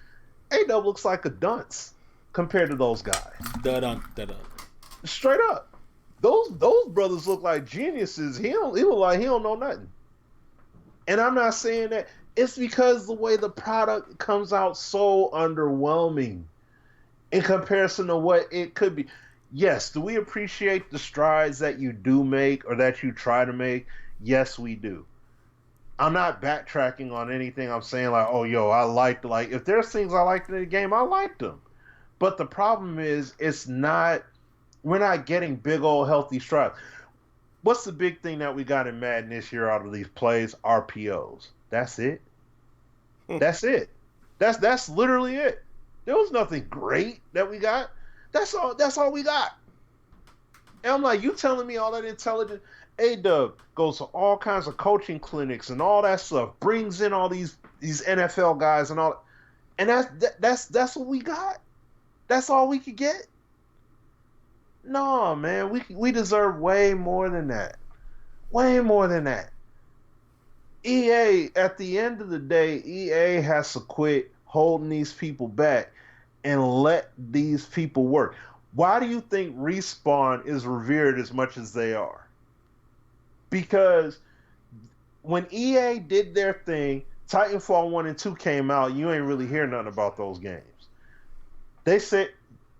A-Dub looks like a dunce compared to those guys. Da-dun. Straight up. Those brothers look like geniuses. He look like he don't know nothing. And I'm not saying that. It's because the way the product comes out so underwhelming in comparison to what it could be. Yes, do we appreciate the strides that you do make or that you try to make? Yes, we do. I'm not backtracking on anything. I'm saying like, oh, yo, I liked, like, if there's things I liked in the game, I liked them. But the problem is we're not getting big old healthy strides. What's the big thing that we got in Madden this year out of these plays? RPOs. That's it. That's it. That's literally it. There was nothing great that we got. That's all we got. And I'm like, you telling me all that intelligence? A-Dub goes to all kinds of coaching clinics and all that stuff, brings in all these NFL guys and all, and that's what we got. That's all we could get. No, man, we deserve way more than that. Way more than that. EA, at the end of the day, EA has to quit holding these people back and let these people work. Why do you think Respawn is revered as much as they are? Because when EA did their thing, Titanfall 1 and 2 came out, you ain't really hear nothing about those games. They said,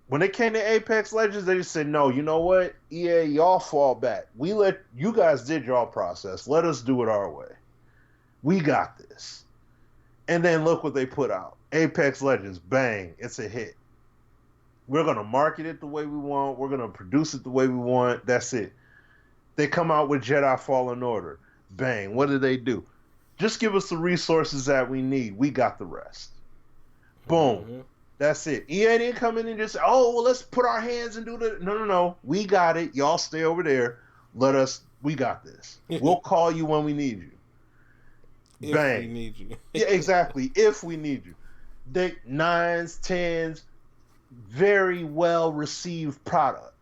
when it came to Apex Legends, they just said, no, you know what? EA, y'all fall back. You guys did y'all process. Let us do it our way. We got this. And then look what they put out. Apex Legends, bang, it's a hit. We're going to market it the way we want. We're going to produce it the way we want. That's it. They come out with Jedi Fallen Order. Bang, what do? Just give us the resources that we need. We got the rest. Boom. Mm-hmm. That's it. EA didn't come in and just say, oh, well, let's put our hands and do the... No. We got it. Y'all stay over there. We got this. We'll call you when we need you. Bang. If we need you. Yeah, exactly. If we need you. They 9s, 10s, very well received product.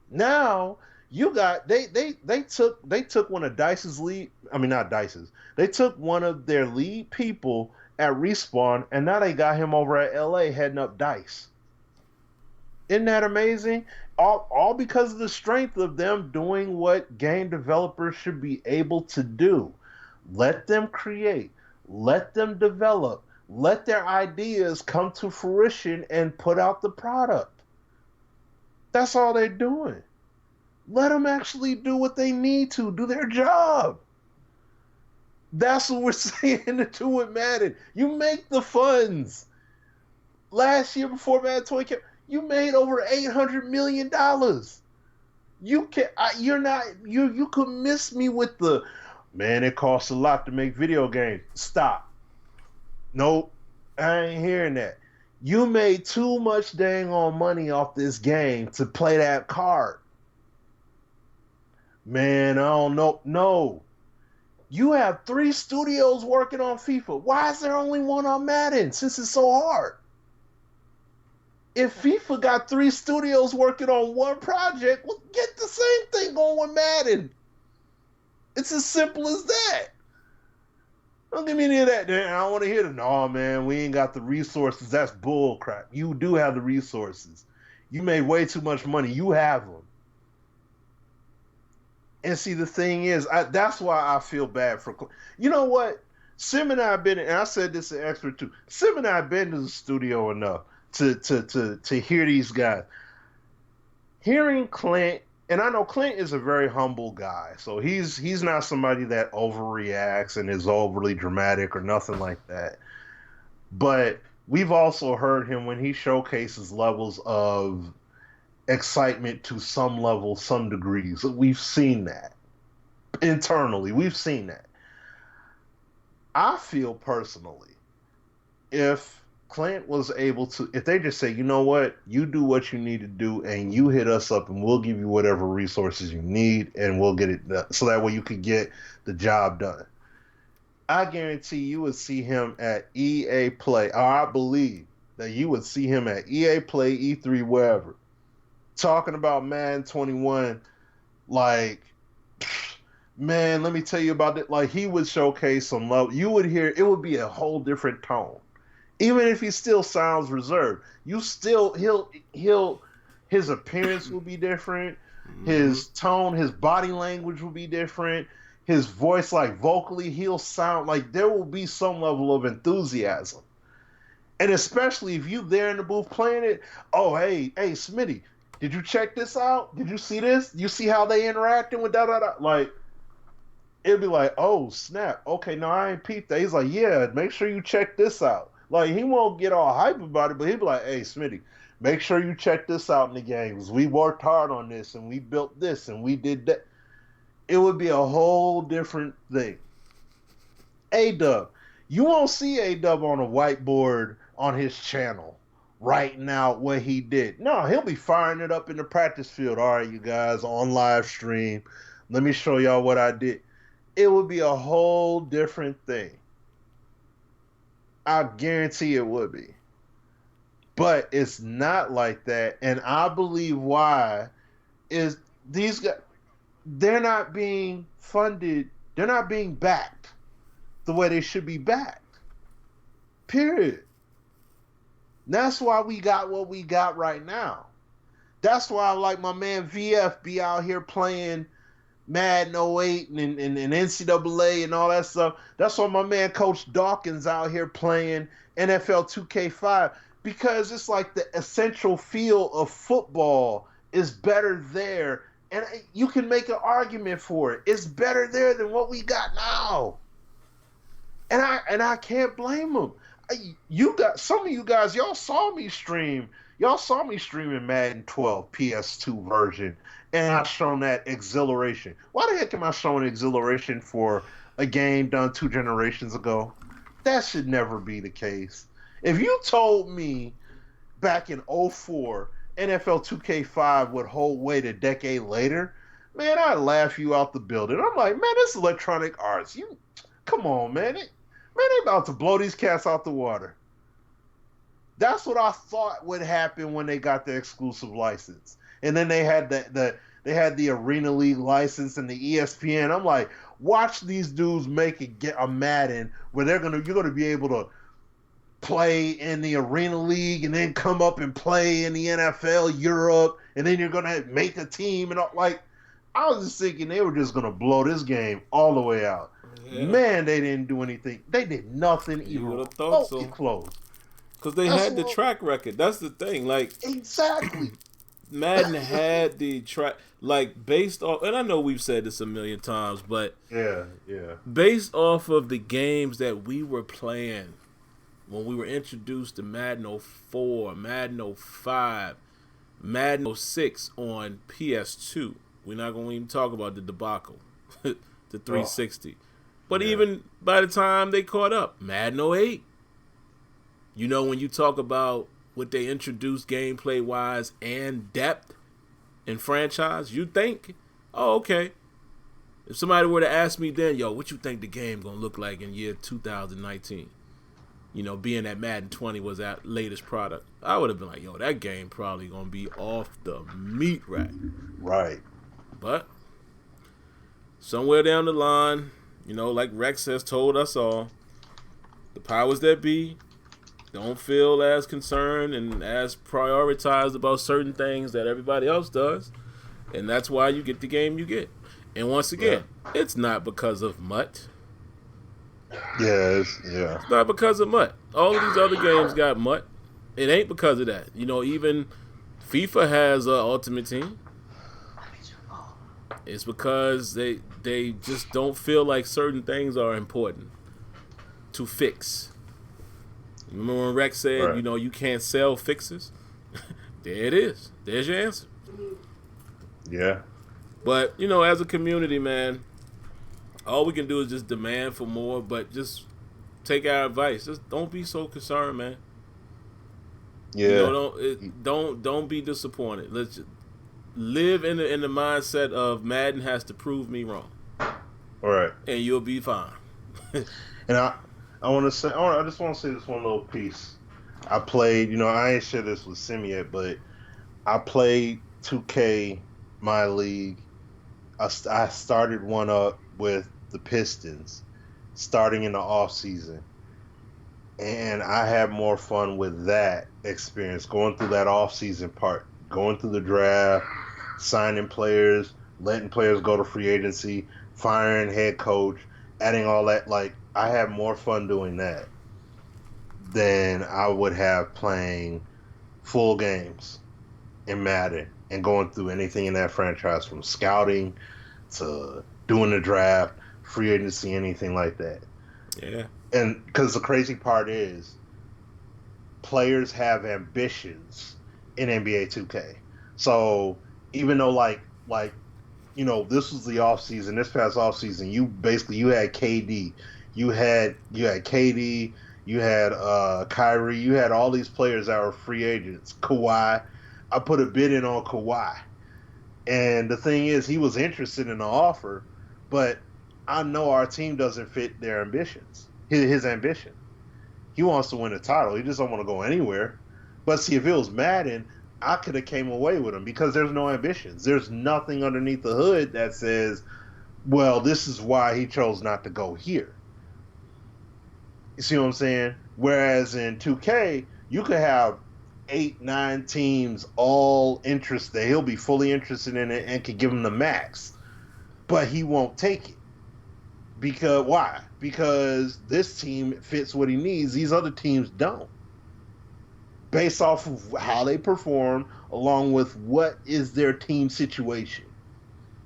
Now you got they took one of Dice's lead. I mean, not Dice's. They took one of their lead people at Respawn, and now they got him over at LA heading up Dice. Isn't that amazing? All because of the strength of them doing what game developers should be able to do. Let them create. Let them develop. Let their ideas come to fruition and put out the product. That's all they're doing. Let them actually do what they need to, do their job. That's what we're saying to do with Madden. You make the funds. Last year before Madden 20 came, you made over $800 million. You can you're not you could miss me with the man, it costs a lot to make video games. Stop. Nope. I ain't hearing that. You made too much dang on money off this game to play that card. Man, I don't know. No. You have 3 studios working on FIFA. Why is there only one on Madden since it's so hard? If FIFA got 3 studios working on one project, well, get the same thing going with Madden. It's as simple as that. Don't give me any of that. I don't want to hear the, no, man, we ain't got the resources. That's bull crap. You do have the resources. You made way too much money. You have them. And see, the thing is, that's why I feel bad for. You know what? Sim and I have been, and I said this in Expert too. Sim and I have been to the studio enough to hear these guys. Hearing Clint, and I know Clint is a very humble guy, so he's not somebody that overreacts and is overly dramatic or nothing like that. But we've also heard him when he showcases levels of excitement to some level, some degrees. We've seen that internally. We've seen that. I feel personally, if Clint was able to, if they just say, you know what, you do what you need to do and you hit us up and we'll give you whatever resources you need and we'll get it done. So that way you can get the job done. I guarantee you would see him at EA Play, or I believe that you would see him at EA Play, E3, wherever, talking about Madden 21, like, man, let me tell you about it. Like, he would showcase some love. You would hear, it would be a whole different tone. Even if he still sounds reserved, his appearance will be different. His tone, his body language will be different. His voice, like vocally, he'll sound like there will be some level of enthusiasm. And especially if you there in the booth playing it, oh, hey, Smitty, did you check this out? Did you see this? You see how they interacting with da-da-da? Like, it'd be like, oh, snap. Okay, no, I ain't peeped that. He's like, yeah, make sure you check this out. Like, he won't get all hype about it, but he'd be like, hey, Smitty, make sure you check this out in the games. We worked hard on this, and we built this, and we did that. It would be a whole different thing. A-Dub. You won't see A-Dub on a whiteboard on his channel writing out what he did. No, he'll be firing it up in the practice field. All right, you guys, on live stream. Let me show y'all what I did. It would be a whole different thing. I guarantee it would be. But it's not like that. And I believe why is these guys, they're not being funded. They're not being backed the way they should be backed. Period. That's why we got what we got right now. That's why I like my man VF be out here playing Madden 08 and NCAA and all that stuff. That's why my man Coach Dawkins out here playing NFL 2K5, because it's like the essential feel of football is better there. And you can make an argument for it. It's better there than what we got now. And I can't blame them. You got some of you guys, y'all saw me streaming Madden 12 PS2 version, and I've shown that exhilaration. Why the heck am I showing exhilaration for a game done 2 generations ago? That should never be the case. If you told me back in 04 NFL 2K5 would hold weight a decade later, man, I'd laugh you out the building. I'm like, man, this Electronic Arts. Come on, man. They about to blow these cats out the water. That's what I thought would happen when they got the exclusive license. And then they had the Arena League license and the ESPN. I'm like, watch these dudes get a Madden where you're gonna be able to play in the Arena League and then come up and play in the NFL Europe, and then you're gonna make a team and all. Like, I was just thinking they were just gonna blow this game all the way out. Yeah. Man, they didn't do anything. They did nothing even. You would have thought so. Close. Because they had the track record. That's the thing. Like, exactly. Madden had the track, like, based off, and I know we've said this a million times, but yeah, based off of the games that we were playing when we were introduced to Madden 04, Madden 05, Madden 06 on PS2, We're not going to even talk about the debacle, the 360. But Yeah. even by the time they caught up, Madden 08, you know, when you talk about what they introduced gameplay-wise and depth in franchise, you think, oh, okay. If somebody were to ask me then, yo, what you think the game going to look like in year 2019? You know, being that Madden 20 was that latest product, I would have been like, yo, that game probably going to be off the meat rack. Right. But somewhere down the line, you know, like Rex has told us all, the powers that be don't feel as concerned and as prioritized about certain things that everybody else does. And that's why you get the game you get. And once again, it's not because of Mutt. Yeah. It's not because of Mutt. All of these other games got Mutt. It ain't because of that. You know, even FIFA has an Ultimate Team. It's because they just don't feel like certain things are important to fix. Remember when Rex said, you know, you can't sell fixes? There it is. There's your answer. Yeah. But, you know, as a community, man, all we can do is just demand for more, but just take our advice. Just don't be so concerned, man. Yeah. You know, don't be disappointed. Let's just live in the mindset of Madden has to prove me wrong. All right. And you'll be fine. And I just want to say this one little piece. I played, you know, I ain't shared this with Sim yet, but I played 2K, my league. I started one up with the Pistons, starting in the off season, and I had more fun with that experience, going through that off season part, going through the draft, signing players, letting players go to free agency, firing head coach, adding all that. Like, I had more fun doing that than I would have playing full games in Madden and going through anything in that franchise, from scouting to doing the draft, free agency, anything like that. Yeah. And because the crazy part is, players have ambitions in NBA 2K. So even though like you know, this was the off season, this past off season, you had KD, you had KD, you had Kyrie, you had all these players that were free agents. Kawhi, I put a bid in on Kawhi. And the thing is, he was interested in the offer, but I know our team doesn't fit their ambitions. His ambition. He wants to win a title. He just don't want to go anywhere. But see, if it was Madden, I could have came away with him because there's no ambitions. There's nothing underneath the hood that says, well, this is why he chose not to go here. You see what I'm saying? Whereas in 2K, you could have 8-9 teams all interested. He'll be fully interested in it and could give him the max, but he won't take it. Because why? Because this team fits what he needs. These other teams don't. Based off of how they perform, along with what is their team situation.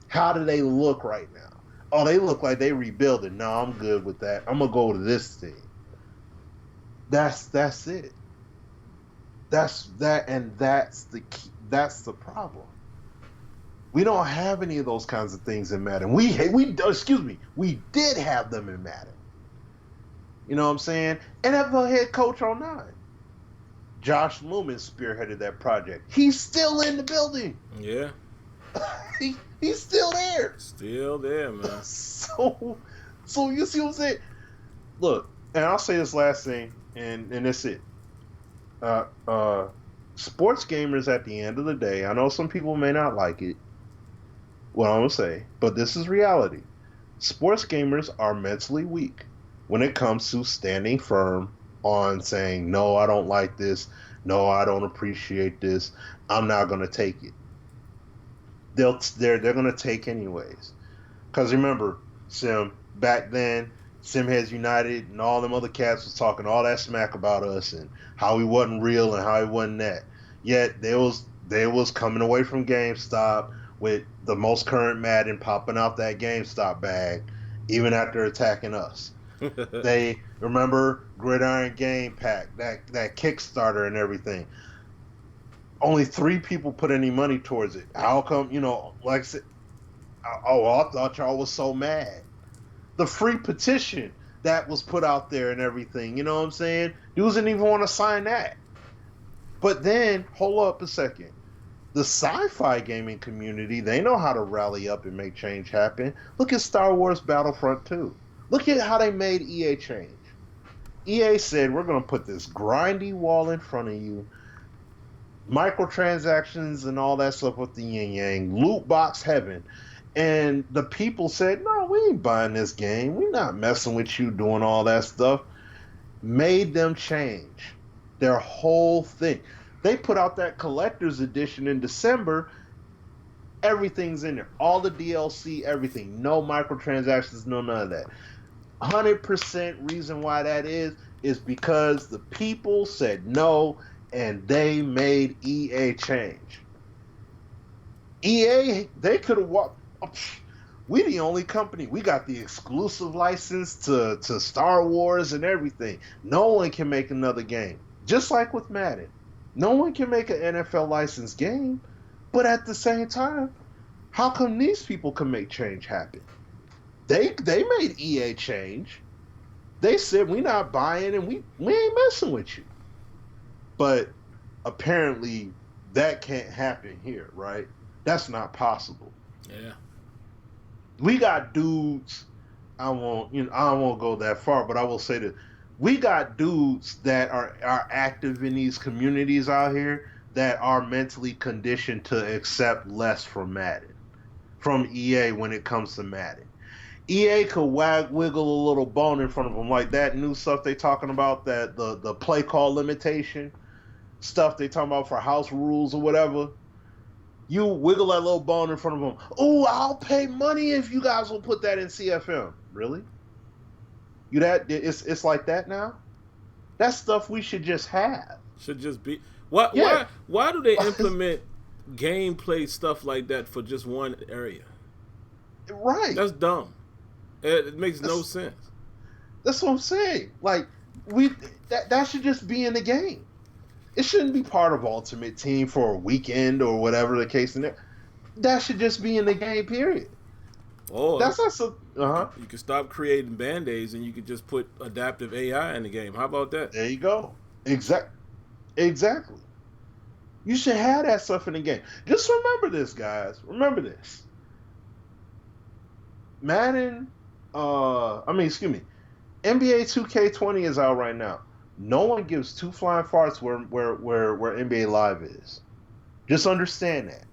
How do they look right now? Oh, they look like they rebuilding. No, I'm good with that. I'm gonna go to this team. That's it. That's the key. That's the problem. We don't have any of those kinds of things in Madden. We did have them in Madden. You know what I'm saying? NFL head coach 09. Josh Lumen spearheaded that project. He's still in the building. Yeah. He's still there. Still there, man. So you see what I'm saying? Look, and I'll say this last thing, and that's it. Sports gamers, at the end of the day, I know some people may not like it, what I'm going to say, but this is reality. Sports gamers are mentally weak when it comes to standing firm on saying, no, I don't like this, no, I don't appreciate this, I'm not going to take it. They're going to take anyways. Because remember, Sim, back then, Simheads United and all them other cats was talking all that smack about us and how he wasn't real and how he wasn't that. Yet they was coming away from GameStop with the most current Madden popping out that GameStop bag, even after attacking us. They remember Gridiron Game Pack, that Kickstarter and everything. Only 3 people put any money towards it. How come, like I said, Oh, I thought y'all was so mad. The free petition that was put out there and everything. You know what I'm saying? Dudes didn't even want to sign that. But then, hold up a second. The sci-fi gaming community, they know how to rally up and make change happen. Look at Star Wars Battlefront 2. Look at how they made EA change. EA said, we're going to put this grindy wall in front of you, microtransactions and all that stuff with the yin-yang, loot box heaven. And the people said, no, we ain't buying this game. We're not messing with you doing all that stuff. Made them change their whole thing. They put out that collector's edition in December. Everything's in there. All the DLC, everything. No microtransactions, no none of that. 100% reason why that is because the people said no, and they made EA change. EA, they could have walked. We the only company. We got the exclusive license to Star Wars and everything. No one can make another game. Just like with Madden. No one can make an NFL licensed game. But at the same time, how come these people can make change happen? They made EA change. They said, we're not buying and we ain't messing with you. But apparently that can't happen here, right? That's not possible. Yeah. We got dudes, I don't want to go that far, but I will say that we got dudes that are active in these communities out here that are mentally conditioned to accept less from EA when it comes to Madden. EA could wiggle a little bone in front of them, like that new stuff they talking about, that the play call limitation stuff they talking about for house rules or whatever. You wiggle that little bone in front of them. Oh, I'll pay money if you guys will put that in CFM. Really? It's like that now? That's stuff we should just have. Should just be. Why do they implement gameplay stuff like that for just one area? Right. That's dumb. It makes no sense. That's what I'm saying. Like, that should just be in the game. It shouldn't be part of Ultimate Team for a weekend or whatever the case in there. That should just be in the game, period. Or that's not so. You can stop creating band-aids and you can just put adaptive AI in the game. How about that? There you go. Exactly. You should have that stuff in the game. Just remember this, guys. Remember this. Madden. NBA 2K20 is out right now. No one gives two flying farts where NBA Live is. Just understand that.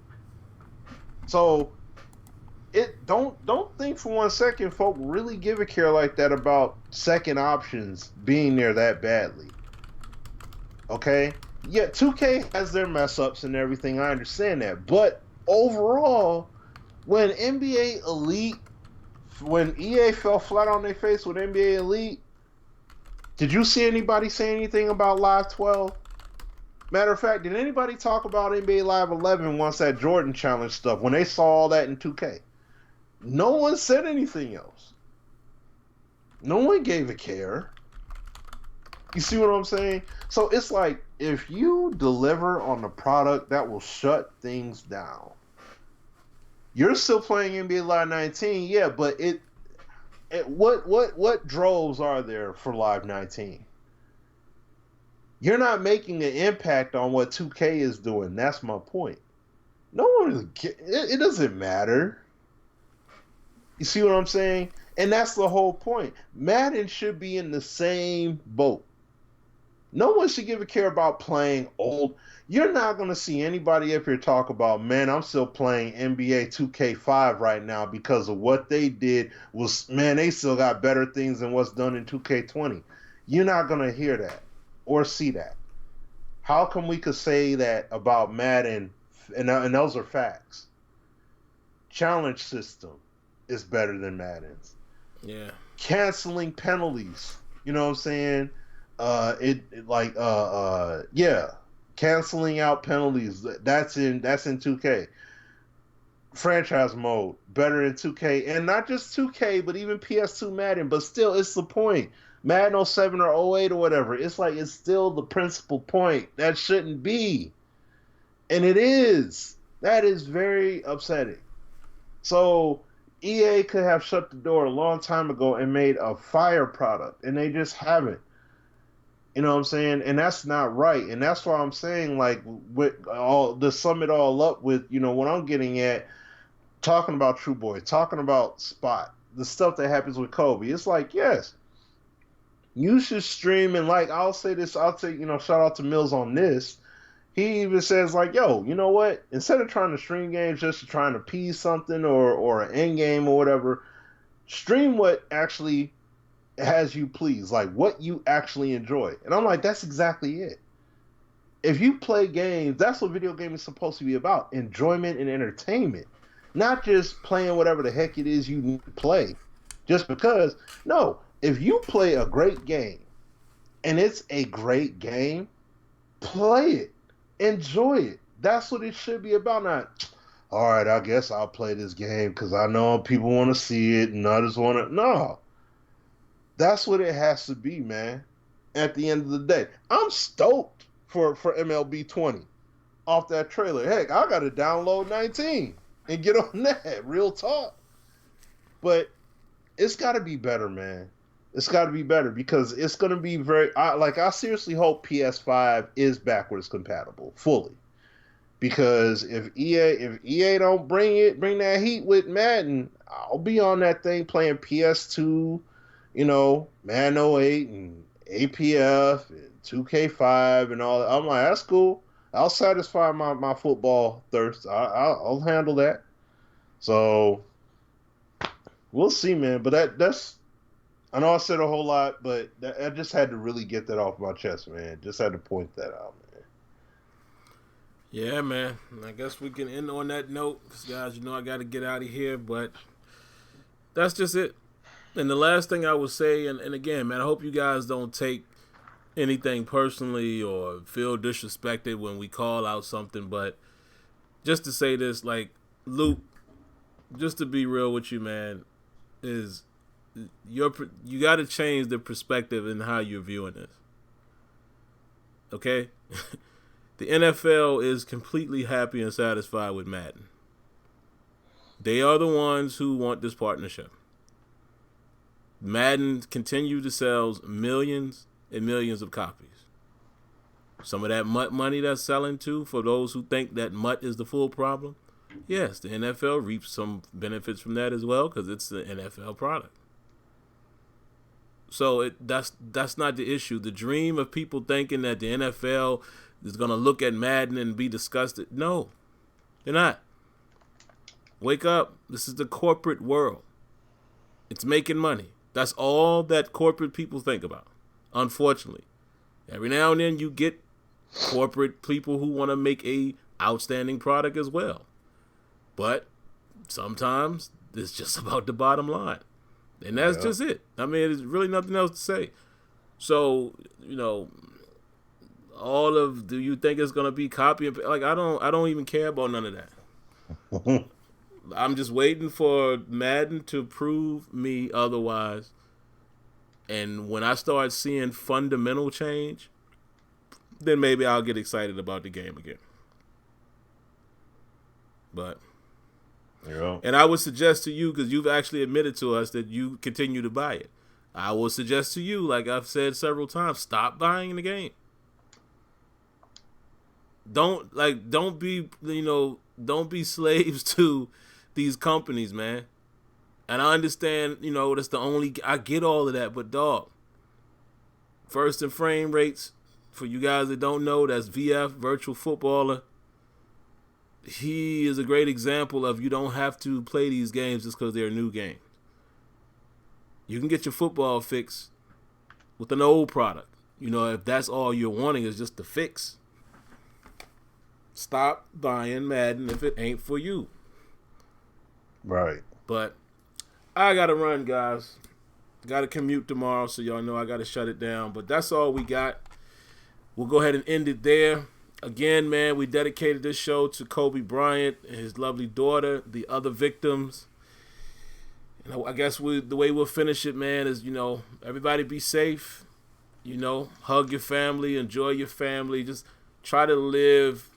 So, don't think for 1 second folk really give a care like that about second options being there that badly. Okay? Yeah, 2K has their mess ups and everything. I understand that, but overall, when EA fell flat on their face with NBA Elite. Did you see anybody say anything about Live 12? Matter of fact, did anybody talk about NBA Live 11 once that Jordan Challenge stuff, when they saw all that in 2K? No one said anything else. No one gave a care. You see what I'm saying? So it's like, if you deliver on the product, that will shut things down. You're still playing NBA Live 19, yeah, but what droves are there for Live 19? You're not making an impact on what 2K is doing. That's my point. No one it doesn't matter. You see what I'm saying? And that's the whole point. Madden should be in the same boat. No one should give a care about playing old. You're not going to see anybody up here talk about, man, I'm still playing NBA 2K5 right now because of what they did was, man, they still got better things than what's done in 2K20. You're not going to hear that or see that. How come we could say that about Madden, and those are facts? Challenge system is better than Madden's. Yeah. Canceling penalties. You know what I'm saying? Canceling out penalties. That's in 2K. Franchise mode better in 2K, and not just 2K, but even PS2 Madden. But still, it's the point. Madden 07 or 08 or whatever. It's like, it's still the principal point. That shouldn't be, and it is. That is very upsetting. So EA could have shut the door a long time ago and made a fire product, and they just haven't. You know what I'm saying? And that's not right. And that's why I'm saying, like, with all to sum it all up with, what I'm getting at, talking about True Boy, talking about Spot, the stuff that happens with Kobe. It's like, yes, you should stream, and like I'll say this, I'll say, shout out to Mills on this. He even says like, yo, you know what? Instead of trying to stream games just to trying to appease something or an end game or whatever, stream what actually has you pleased, like what you actually enjoy. And I'm like, that's exactly it. If you play games, that's what video gaming is supposed to be about: enjoyment and entertainment, not just playing whatever the heck it is you need to play. Just because, no, if you play a great game and it's a great game, play it, enjoy it. That's what it should be about. Not, all right, I guess I'll play this game because I know people want to see it and others want to. No, that's what it has to be, man. At the end of the day, I'm stoked for MLB 20 off that trailer. Heck, I got to download 19 and get on that. Real talk. But it's got to be better, man. It's got to be better because it's going to be I seriously hope PS5 is backwards compatible fully. Because if EA don't bring that heat with Madden, I'll be on that thing playing PS2, Madden 08 and APF and 2K5 and all that. I'm like, that's cool. I'll satisfy my football thirst. I'll handle that. So we'll see, man. But that's, I know I said a whole lot, but I just had to really get that off my chest, man. Just had to point that out, man. Yeah, man. I guess we can end on that note. Guys, I got to get out of here, but that's just it. And the last thing I would say, and again, man, I hope you guys don't take anything personally or feel disrespected when we call out something, but just to say this, like, Luke, just to be real with you, man, is you got to change the perspective in how you're viewing this. Okay? The NFL is completely happy and satisfied with Madden. They are the ones who want this partnership. Madden continue to sell millions and millions of copies. Some of that MUT money that's selling too, for those who think that MUT is the full problem, yes, the NFL reaps some benefits from that as well because it's the NFL product. So that's not the issue. The dream of people thinking that the NFL is going to look at Madden and be disgusted. No, they're not. Wake up. This is the corporate world. It's making money. That's all that corporate people think about, unfortunately. Every now and then you get corporate people who want to make a outstanding product as well. But sometimes it's just about the bottom line. And that's just it. I mean, there's really nothing else to say. So, do you think it's going to be copy and like, I don't even care about none of that. I'm just waiting for Madden to prove me otherwise. And when I start seeing fundamental change, then maybe I'll get excited about the game again. But, and I would suggest to you, because you've actually admitted to us that you continue to buy it. I will suggest to you, like I've said several times, stop buying the game. Don't be slaves to these companies, man. And I understand, that's the only, I get all of that, but dog, first in frame rates, for you guys that don't know, that's VF, Virtual Footballer. He is a great example of you don't have to play these games just because they're new games. You can get your football fix with an old product. If that's all you're wanting is just the fix. Stop buying Madden if it ain't for you. Right. But I got to run, guys. Got to commute tomorrow, so y'all know I got to shut it down. But that's all we got. We'll go ahead and end it there. Again, man, we dedicated this show to Kobe Bryant and his lovely daughter, the other victims. And I guess the way we'll finish it, man, is, everybody be safe. Hug your family, enjoy your family. Just try to live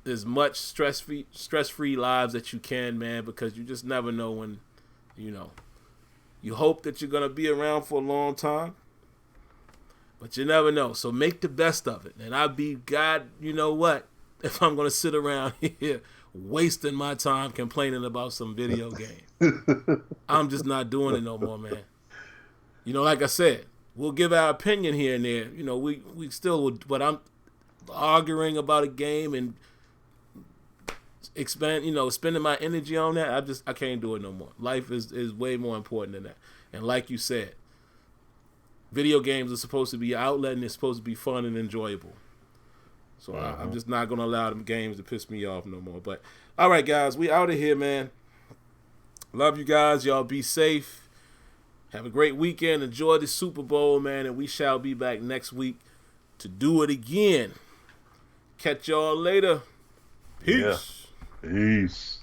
as much stress-free lives that you can, man, because you just never know when, you hope that you're going to be around for a long time, but you never know. So make the best of it. And I'd be God, you know what, if I'm going to sit around here wasting my time complaining about some video game. I'm just not doing it no more, man. Like I said, we'll give our opinion here and there. We still would, but I'm arguing about a game and spending my energy on that. I can't do it no more. Life is way more important than that. And like you said, video games are supposed to be an outlet and they're supposed to be fun and enjoyable. So I'm just not going to allow them games to piss me off no more. But all right, guys, we out of here, man. Love you guys. Y'all be safe. Have a great weekend. Enjoy the Super Bowl, man. And we shall be back next week to do it again. Catch y'all later. Peace. Yeah. Peace.